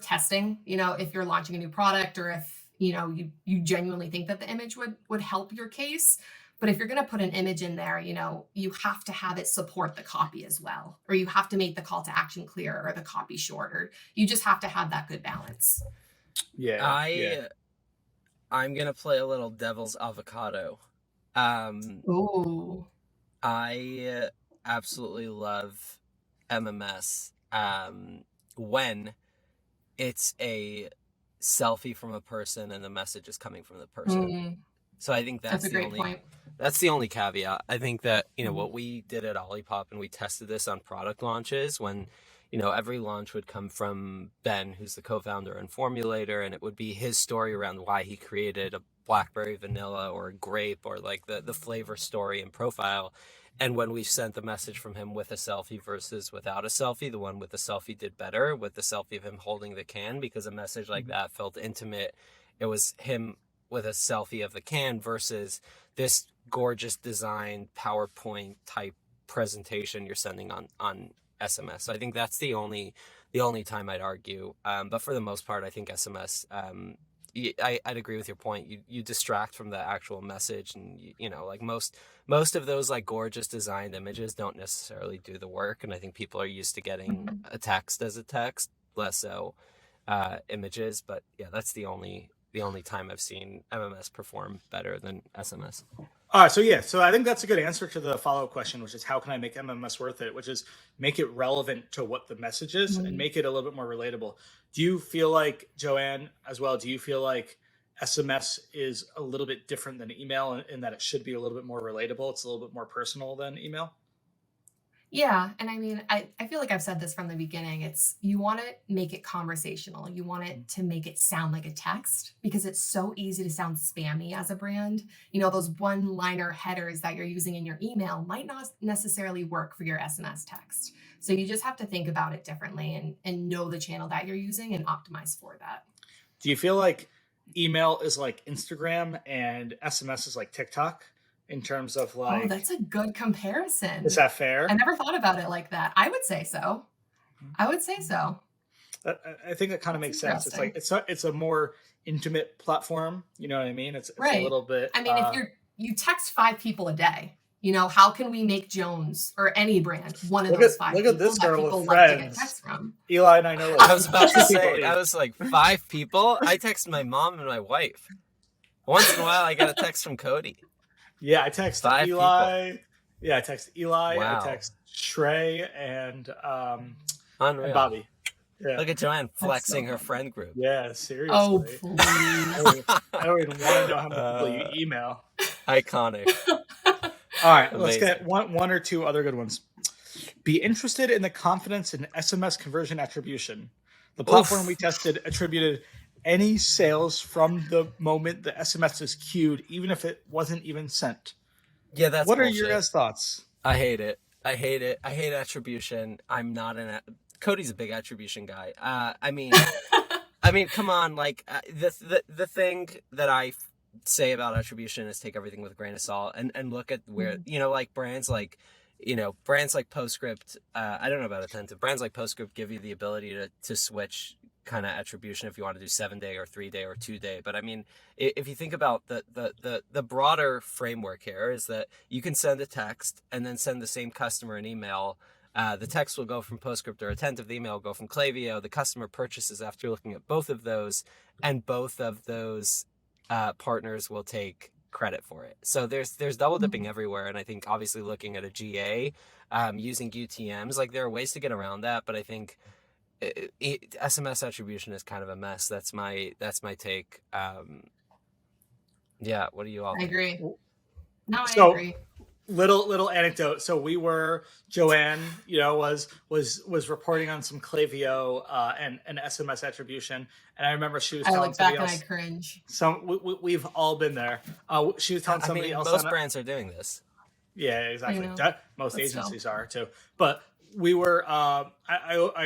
testing, if you're launching a new product or if, you genuinely think that the image would help your case. But if you're going to put an image in there, you have to have it support the copy as well, or you have to make the call to action clear or the copy short, or you just have to have that good balance. yeah. I'm gonna play a little devil's avocado. Um, Ooh. I absolutely love MMS when it's a selfie from a person and the message is coming from the person. Mm, So I think that's a great point. that's the only caveat. I think that, Mhm. what we did at Olipop, and we tested this on product launches when, every launch would come from Ben, who's the co-founder and formulator, and it would be his story around why he created a blackberry vanilla or a grape, or like the flavor story and profile. And when we sent the message from him with a selfie versus without a selfie, the one with the selfie did better, with the selfie of him holding the can, because a message like that felt intimate. It was him with a selfie of the can versus this gorgeous design PowerPoint type presentation you're sending on SMS. So I think that's the only time I'd argue. But for the most part, I think SMS, I'd agree with your point. You distract from the actual message, and like most of those like gorgeous designed images don't necessarily do the work. And I think people are used to getting a text as a text, less so images. But yeah, that's the only time I've seen MMS perform better than SMS. All right, so I think that's a good answer to the follow-up question, which is how can I make MMS worth it? Which is make it relevant to what the message is and make it a little bit more relatable. Do you feel like, Joanne, as well, do you feel like SMS is a little bit different than email in that it should be a little bit more relatable? It's a little bit more personal than email? Yeah. And I mean, I feel like I've said this from the beginning. You want to make it conversational. You want it to make it sound like a text because it's so easy to sound spammy as a brand. Those one-liner headers that you're using in your email might not necessarily work for your SMS text. So you just have to think about it differently and know the channel that you're using and optimize for that. Do you feel like email is like Instagram and SMS is like TikTok? In terms of like, that's a good comparison. Is that fair? I never thought about it like that. I would say so. I think that kind of makes sense. It's like it's a more intimate platform. You know what I mean? It's a little bit. I mean, if you text 5 people a day, how can we make Jones or any brand one of those 5 people? Look at this girl with like friends. to get text from? Eli and I know. I was about to say, I was like 5 people. I text my mom and my wife. Once in a while, I get a text from Cody. Yeah, I text Eli. People. Yeah, I text Eli. Wow. I text Shrey and Unreal. Bobby. Yeah. Look at Joanne flexing her friend group. Yeah, seriously. Oh, please. I don't even want to know how many people you email. Iconic. All right, let's get one or two other good ones. Be interested in the confidence in SMS conversion attribution. The platform we tested attributed any sales from the moment the SMS is queued, even if it wasn't even sent. Yeah, that's what bullshit. Are your guys' thoughts? I hate it. I hate attribution. I'm not Cody's a big attribution guy. I mean, come on. Like the thing that I say about attribution is take everything with a grain of salt and look at where like brands like Postscript. I don't know about Attentive. Brands like Postscript give you the ability to switch kind of attribution if you want to do 7-day or 3-day or 2-day. But I mean, if you think about the broader framework here is that you can send a text and then send the same customer an email. The text will go from Postscript or Attentive. The email will go from Klaviyo. The customer purchases after looking at both of those, and both of those partners will take credit for it. So there's double dipping everywhere. And I think obviously looking at a GA, using UTMs, like there are ways to get around that. But I think SMS attribution is kind of a mess. That's my take. Yeah. What do you all think? I agree. No, I agree. Little anecdote. So Joanne, was reporting on some Klaviyo and SMS attribution, and I remember she was telling somebody else. I look back and I cringe. We've all been there. She was telling somebody else. Most brands are doing this. Yeah, exactly. Most agencies are too. But we were. I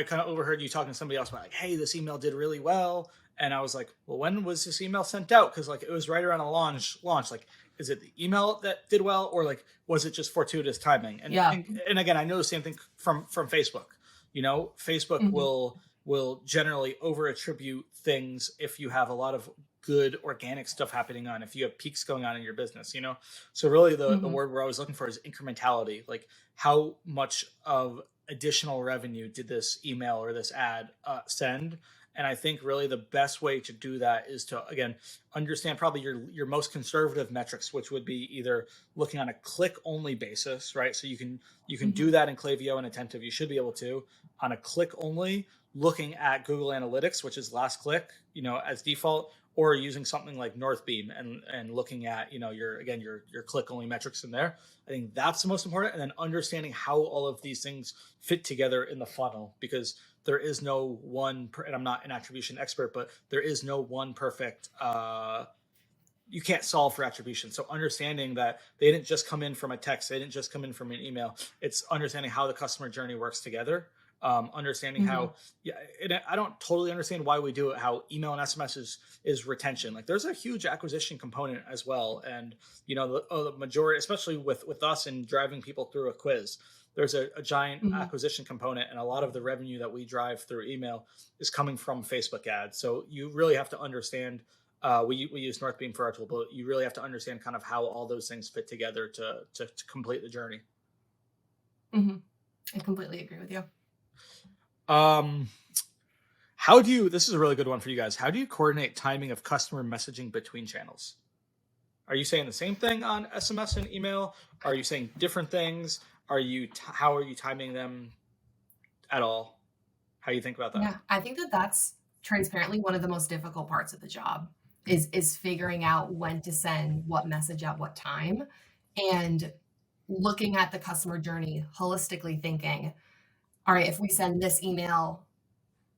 kind of overheard you talking to somebody else about like, hey, this email did really well, and I was like, well, when was this email sent out? Because like it was right around a launch. Like, is it the email that did well, or like was it just fortuitous timing? And again, I know the same thing from Facebook. Facebook will generally over attribute things if you have a lot of good organic stuff happening on, if you have peaks going on in your business. So really the word we're always looking for is incrementality. Like how much of additional revenue did this email or this ad send? And I think really the best way to do that is to, again, understand probably your most conservative metrics, which would be either looking on a click-only basis, right? So you can do that in Klaviyo and Attentive. You should be able to on a click-only, looking at Google Analytics, which is last click, as default, or using something like Northbeam and looking at your click-only metrics in there. I think that's the most important, and then understanding how all of these things fit together in the funnel, because there is no one, and I'm not an attribution expert, but there is no one perfect, you can't solve for attribution. So understanding that they didn't just come in from a text, they didn't just come in from an email. It's understanding how the customer journey works together. understanding how, and I don't totally understand why we do it, how email and SMS is retention. Like there's a huge acquisition component as well. And, the majority, especially with us and driving people through a quiz, there's a giant acquisition component, and a lot of the revenue that we drive through email is coming from Facebook ads. So you really have to understand, we use Northbeam for our tool, but you really have to understand kind of how all those things fit together to complete the journey. I completely agree with you. This is a really good one for you guys. How do you coordinate timing of customer messaging between channels? Are you saying the same thing on SMS and email? Are you saying different things? How are you timing them at all? How do you think about that? Yeah, I think that's transparently one of the most difficult parts of the job is figuring out when to send what message at what time, and looking at the customer journey holistically, thinking, all right, if we send this email,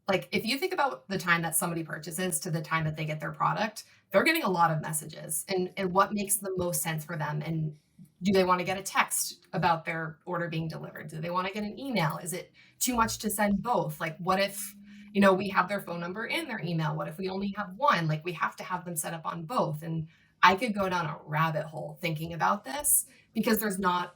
like if you think about the time that somebody purchases to the time that they get their product, they're getting a lot of messages, and what makes the most sense for them. And do they want to get a text about their order being delivered? Do they want to get an email? Is it too much to send both? Like what if, we have their phone number and their email? What if we only have one? Like we have to have them set up on both. And I could go down a rabbit hole thinking about this, because there's not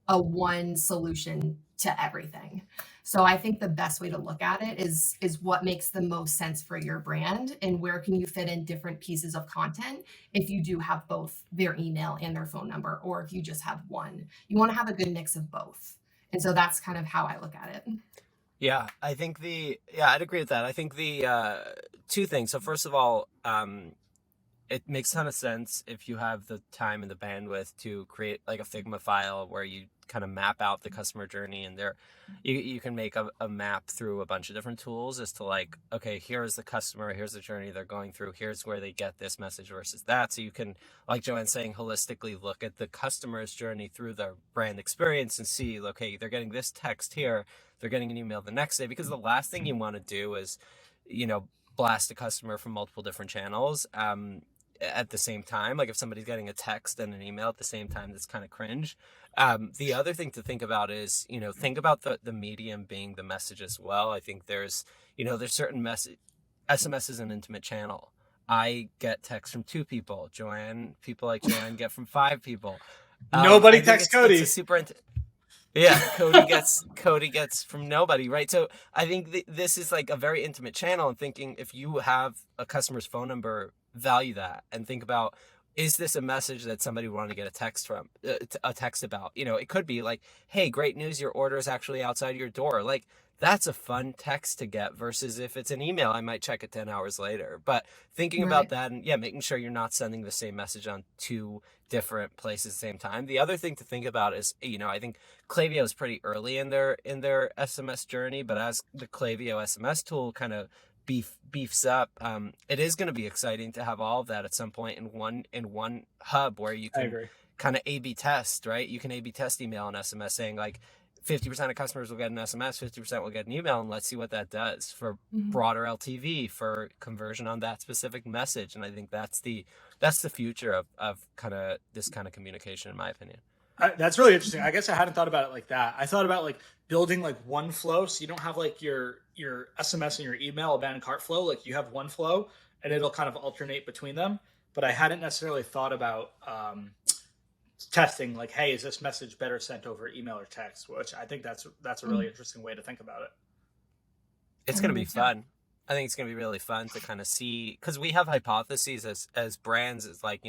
a one solution to everything. So I think the best way to look at it is what makes the most sense for your brand, and where can you fit in different pieces of content if you do have both their email and their phone number, or if you just have one. You want to have a good mix of both. And so that's kind of how I look at it. Yeah, I think I'd agree with that. I think the two things. So first of all, it makes a ton of sense if you have the time and the bandwidth to create like a Figma file where you kind of map out the customer journey, and you can make a map through a bunch of different tools as to like, okay, here's the customer, here's the journey they're going through, here's where they get this message versus that. So you can, like Joanne's saying, holistically look at the customer's journey through their brand experience and see, okay, they're getting this text here, they're getting an email the next day, because the last thing you want to do is, blast a customer from multiple different channels at the same time. Like if somebody's getting a text and an email at the same time, that's kind of cringe. The other thing to think about is, think about the medium being the message as well. I think there's certain SMS is an intimate channel. I get texts from 2 people. People like Joanne get from 5 people. Nobody texts Cody. It's a super Cody gets from nobody, right? So I think this is like a very intimate channel, and thinking if you have a customer's phone number, value that, and think about, is this a message that somebody would want to get a text about? It could be like, hey, great news, your order is actually outside your door. Like that's a fun text to get, versus if it's an email, I might check it 10 hours later. But thinking about that, and making sure you're not sending the same message on 2 different places at the same time. The other thing to think about is, I think Klaviyo is pretty early in their SMS journey, but as the Klaviyo SMS tool kind of beefs up, it is going to be exciting to have all of that at some point in one hub where you can kind of A/B test, right? You can A/B test email and SMS, saying like 50% of customers will get an SMS, 50% will get an email, and let's see what that does for broader LTV, for conversion on that specific message. And I think that's the future of kind of this kind of communication, in my opinion. That's really interesting. I guess I hadn't thought about it like that. I thought about like building like one flow, so you don't have like your SMS and your email abandoned cart flow. Like you have one flow, and it'll kind of alternate between them. But I hadn't necessarily thought about testing like, hey, is this message better sent over email or text? Which I think that's a really interesting way to think about it. It's going to be fun. I think it's going to be really fun to kind of see, because we have hypotheses as brands. It's like,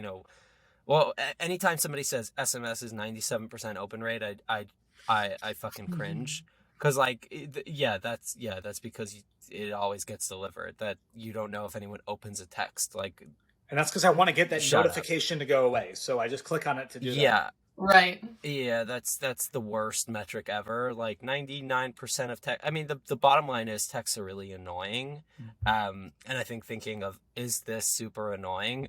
well, anytime somebody says SMS is 97% open rate, I fucking cringe. Because that's because it always gets delivered, that you don't know if anyone opens a text. Like, and that's because I want to get that notification to go away. So I just click on it to do that. Yeah. Right. Yeah, that's the worst metric ever. Like 99% of text. I mean, the bottom line is texts are really annoying. And I think thinking of, is this super annoying,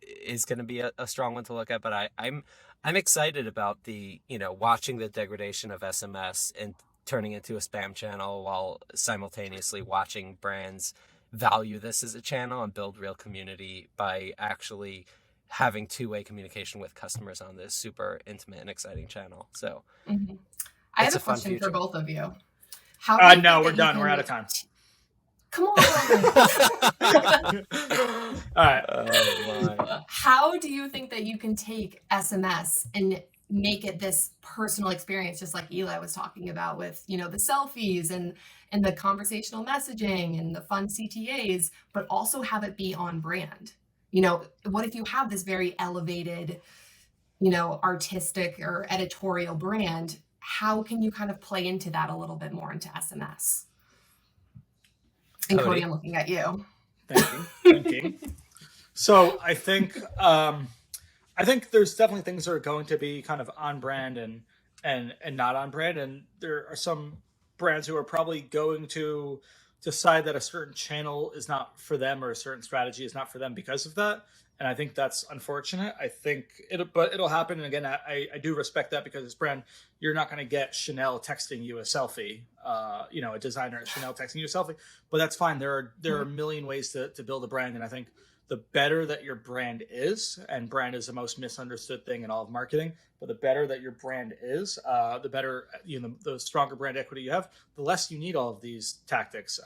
is going to be a strong one to look at. But I'm excited about the, watching the degradation of SMS and turning into a spam channel, while simultaneously watching brands value this as a channel and build real community by actually having 2-way communication with customers on this super intimate and exciting channel. So I have a question for both of you. How do you No, think we're that you done. We're can out of time. Come on. All right. Oh my. How do you think that you can take SMS and make it this personal experience, just like Eli was talking about with, the selfies and the conversational messaging and the fun CTAs, but also have it be on brand? What if you have this very elevated, artistic or editorial brand? How can you kind of play into that a little bit more into SMS? And Cody, I'm looking at you. Thank you. So I think there's definitely things that are going to be kind of on brand and not on brand, and there are some brands who are probably going to decide that a certain channel is not for them or a certain strategy is not for them because of that. And I think that's unfortunate. I think it'll happen. And again, I do respect that, because as brand, you're not going to get Chanel texting you a selfie, a designer at Chanel texting you a selfie, but that's fine. There are a million ways to build a brand. And I think the better that your brand is, and brand is the most misunderstood thing in all of marketing, but the better that your brand is, the better, the stronger brand equity you have, the less you need all of these tactics.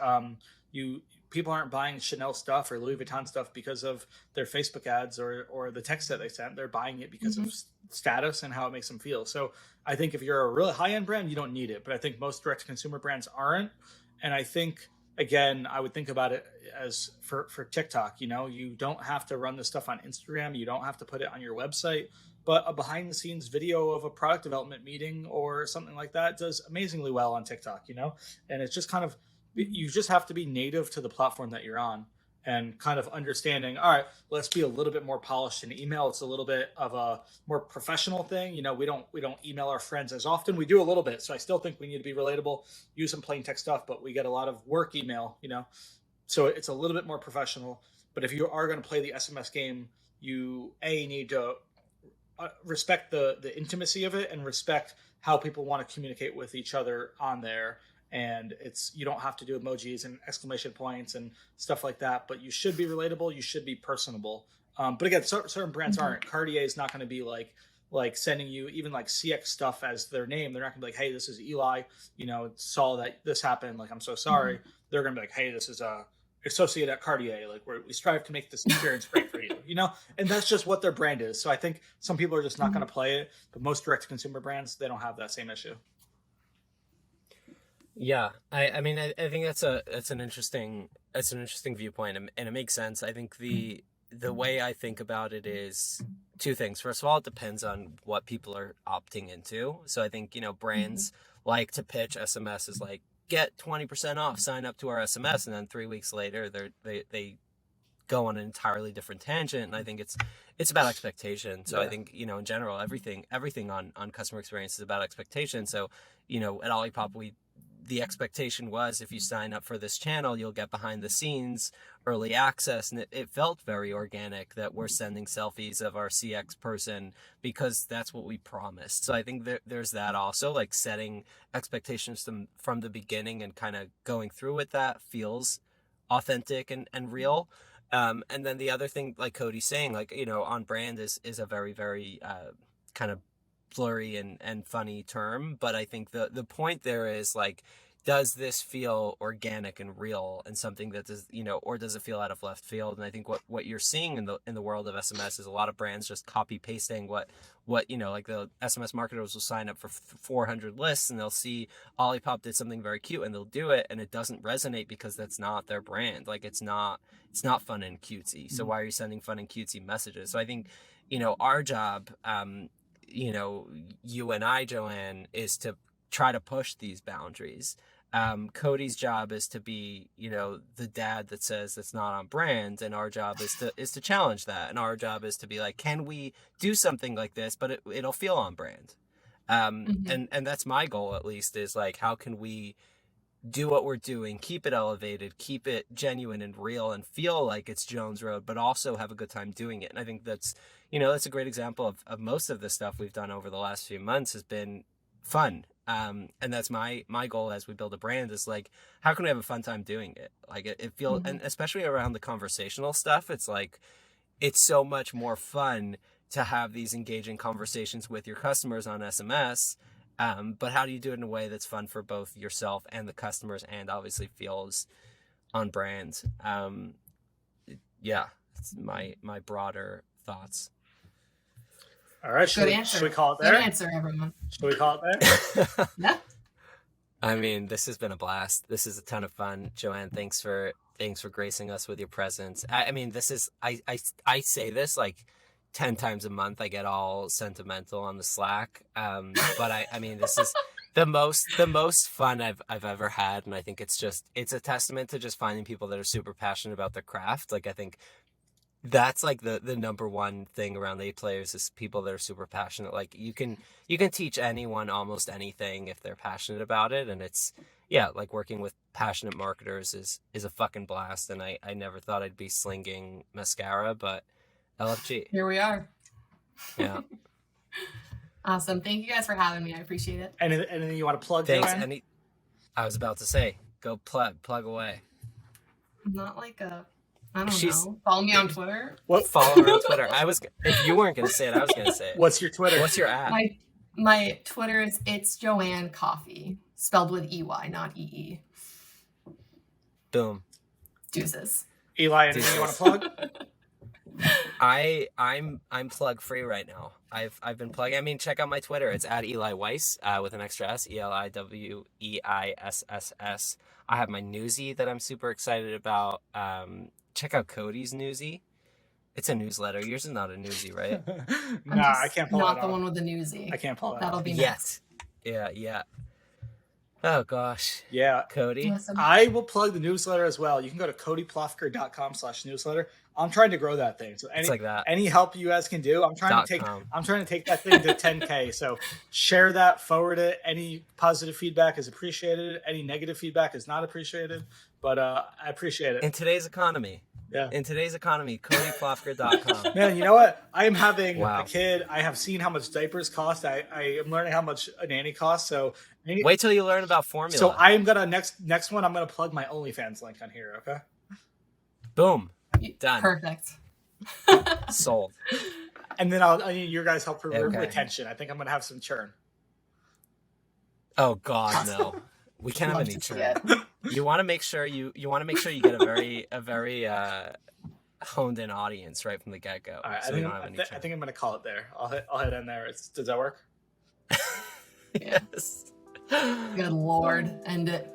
People aren't buying Chanel stuff or Louis Vuitton stuff because of their Facebook ads or the text that they sent. They're buying it because of status and how it makes them feel. So I think if you're a really high-end brand, you don't need it. But I think most direct-to-consumer brands aren't. And I think, again, I would think about it as for TikTok. You don't have to run this stuff on Instagram. You don't have to put it on your website. But a behind-the-scenes video of a product development meeting or something like that does amazingly well on TikTok, And it's just kind of, you just have to be native to the platform that you're on and kind of understanding, all right, let's be a little bit more polished in email. It's a little bit of a more professional thing. We don't email our friends as often. We do a little bit. So I still think we need to be relatable, use some plain text stuff, but we get a lot of work email, so it's a little bit more professional. But if you are going to play the SMS game, you need to respect the intimacy of it and respect how people want to communicate with each other on there. And you don't have to do emojis and exclamation points and stuff like that, but you should be relatable. You should be personable. But again, certain brands aren't. Cartier is not going to be like sending you even like CX stuff as their name. They're not going to be like, hey, this is Eli, saw that this happened. Like, I'm so sorry. They're going to be like, hey, this is associate at Cartier. Like, we strive to make this experience great for you, and that's just what their brand is. So I think some people are just not going to play it, but most direct to consumer brands, they don't have that same issue. Yeah, I mean, I think that's an interesting viewpoint, and it makes sense. I think the way I think about it is two things. First of all, it depends on what people are opting into. So I think, brands like to pitch SMS as like, get 20% off, sign up to our SMS, and then 3 weeks later they go on an entirely different tangent. And I think it's about expectation. So I think, in general, everything on customer experience is about expectation. So, at Olipop, the expectation was, if you sign up for this channel, you'll get behind the scenes early access. And it felt very organic that we're sending selfies of our CX person because that's what we promised. So I think there's that also, like setting expectations from the beginning and kind of going through with that feels authentic and real. And then the other thing, like Cody's saying, like, on brand is a very, very kind of blurry and funny term, but I think the point there is like, does this feel organic and real and something that does, or does it feel out of left field? And I think what you're seeing in the world of SMS is a lot of brands just copy pasting what like the SMS marketers will sign up for 400 lists and they'll see Olipop did something very cute and they'll do it, and it doesn't resonate because that's not their brand. Like, it's not fun and cutesy. So why are you sending fun and cutesy messages? So I think, our job, you and I, Joanne, is to try to push these boundaries. Cody's job is to be, the dad that says it's not on brand, and our job is to challenge that. And our job is to be like, can we do something like this, but it'll feel on brand? And that's my goal, at least, is like, how can we do what we're doing, keep it elevated, keep it genuine and real, and feel like it's Jones Road, but also have a good time doing it. And I think that's a great example of most of the stuff we've done over the last few months has been fun. And that's my goal as we build a brand, is like, how can we have a fun time doing it? Like, it feels, and especially around the conversational stuff, it's like, it's so much more fun to have these engaging conversations with your customers on SMS. But how do you do it in a way that's fun for both yourself and the customers, and obviously feels on brand? Yeah, it's my broader thoughts. All right, should we call it there? Good answer, everyone. Should we call it there? Yeah. I mean, this has been a blast. This is a ton of fun. Joanne, thanks for gracing us with your presence. I mean, this is I say this like 10 times a month. I get all sentimental on the Slack. But I mean, this is the most fun I've ever had, and I think it's a testament to just finding people that are super passionate about their craft. Like, I think that's like the number one thing around A players is people that are super passionate. Like, you can teach anyone almost anything if they're passionate about it, and it's like working with passionate marketers is a fucking blast. And I never thought I'd be slinging mascara, but LFG, here we are. Yeah. Awesome. Thank you guys for having me. I appreciate it. Anything you want to plug? Thanks. Joanne? I was about to say, go plug away. I'm not like I don't know. Follow me on Twitter. What? Follow her on Twitter. If you weren't going to say it, I was going to say it. What's your Twitter? What's your app? My Twitter it's Joanne Coffey, spelled with EY, not EE. Boom. Deuces. Eli, anything you want to plug? I'm plug free right now. I've been plugging. I mean, check out my Twitter. It's at Eli Weiss with an extra S, ELIWEISSS. I have my newsy that I'm super excited about. Check out Cody's newsy. It's a newsletter. Yours is not a newsy, right? Nah, I can't pull it off. Not the one with the newsy. I can't pull it That'll off. be Yes. next. Yeah. Oh gosh. Yeah. Cody. Awesome. I will plug the newsletter as well. You can go to codyplofker.com/newsletter. I'm trying to grow that thing. So It's like that. any help you guys can do, I'm trying to take that thing to 10K. So share that, forward it. Any positive feedback is appreciated. Any negative feedback is not appreciated. But I appreciate it. In today's economy. Yeah. In today's economy, codyplofker.com. Man, you know what? I am having Wow. a kid. I have seen how much diapers cost. I am learning how much a nanny costs. So Wait till you learn about formula. So I am gonna next one. I'm gonna plug my OnlyFans link on here. Okay. Boom. Done. Perfect. Sold. And then I need your guys' help for Okay. retention. I think I'm gonna have some churn. Oh God, no. We can't have Love any to see churn. it. You want to make sure you get a very honed in audience right from the get go. All right, So we don't have any I churn. think I'm gonna call it there. I'll hit in there. Does that work? Yes. Good Lord. End it.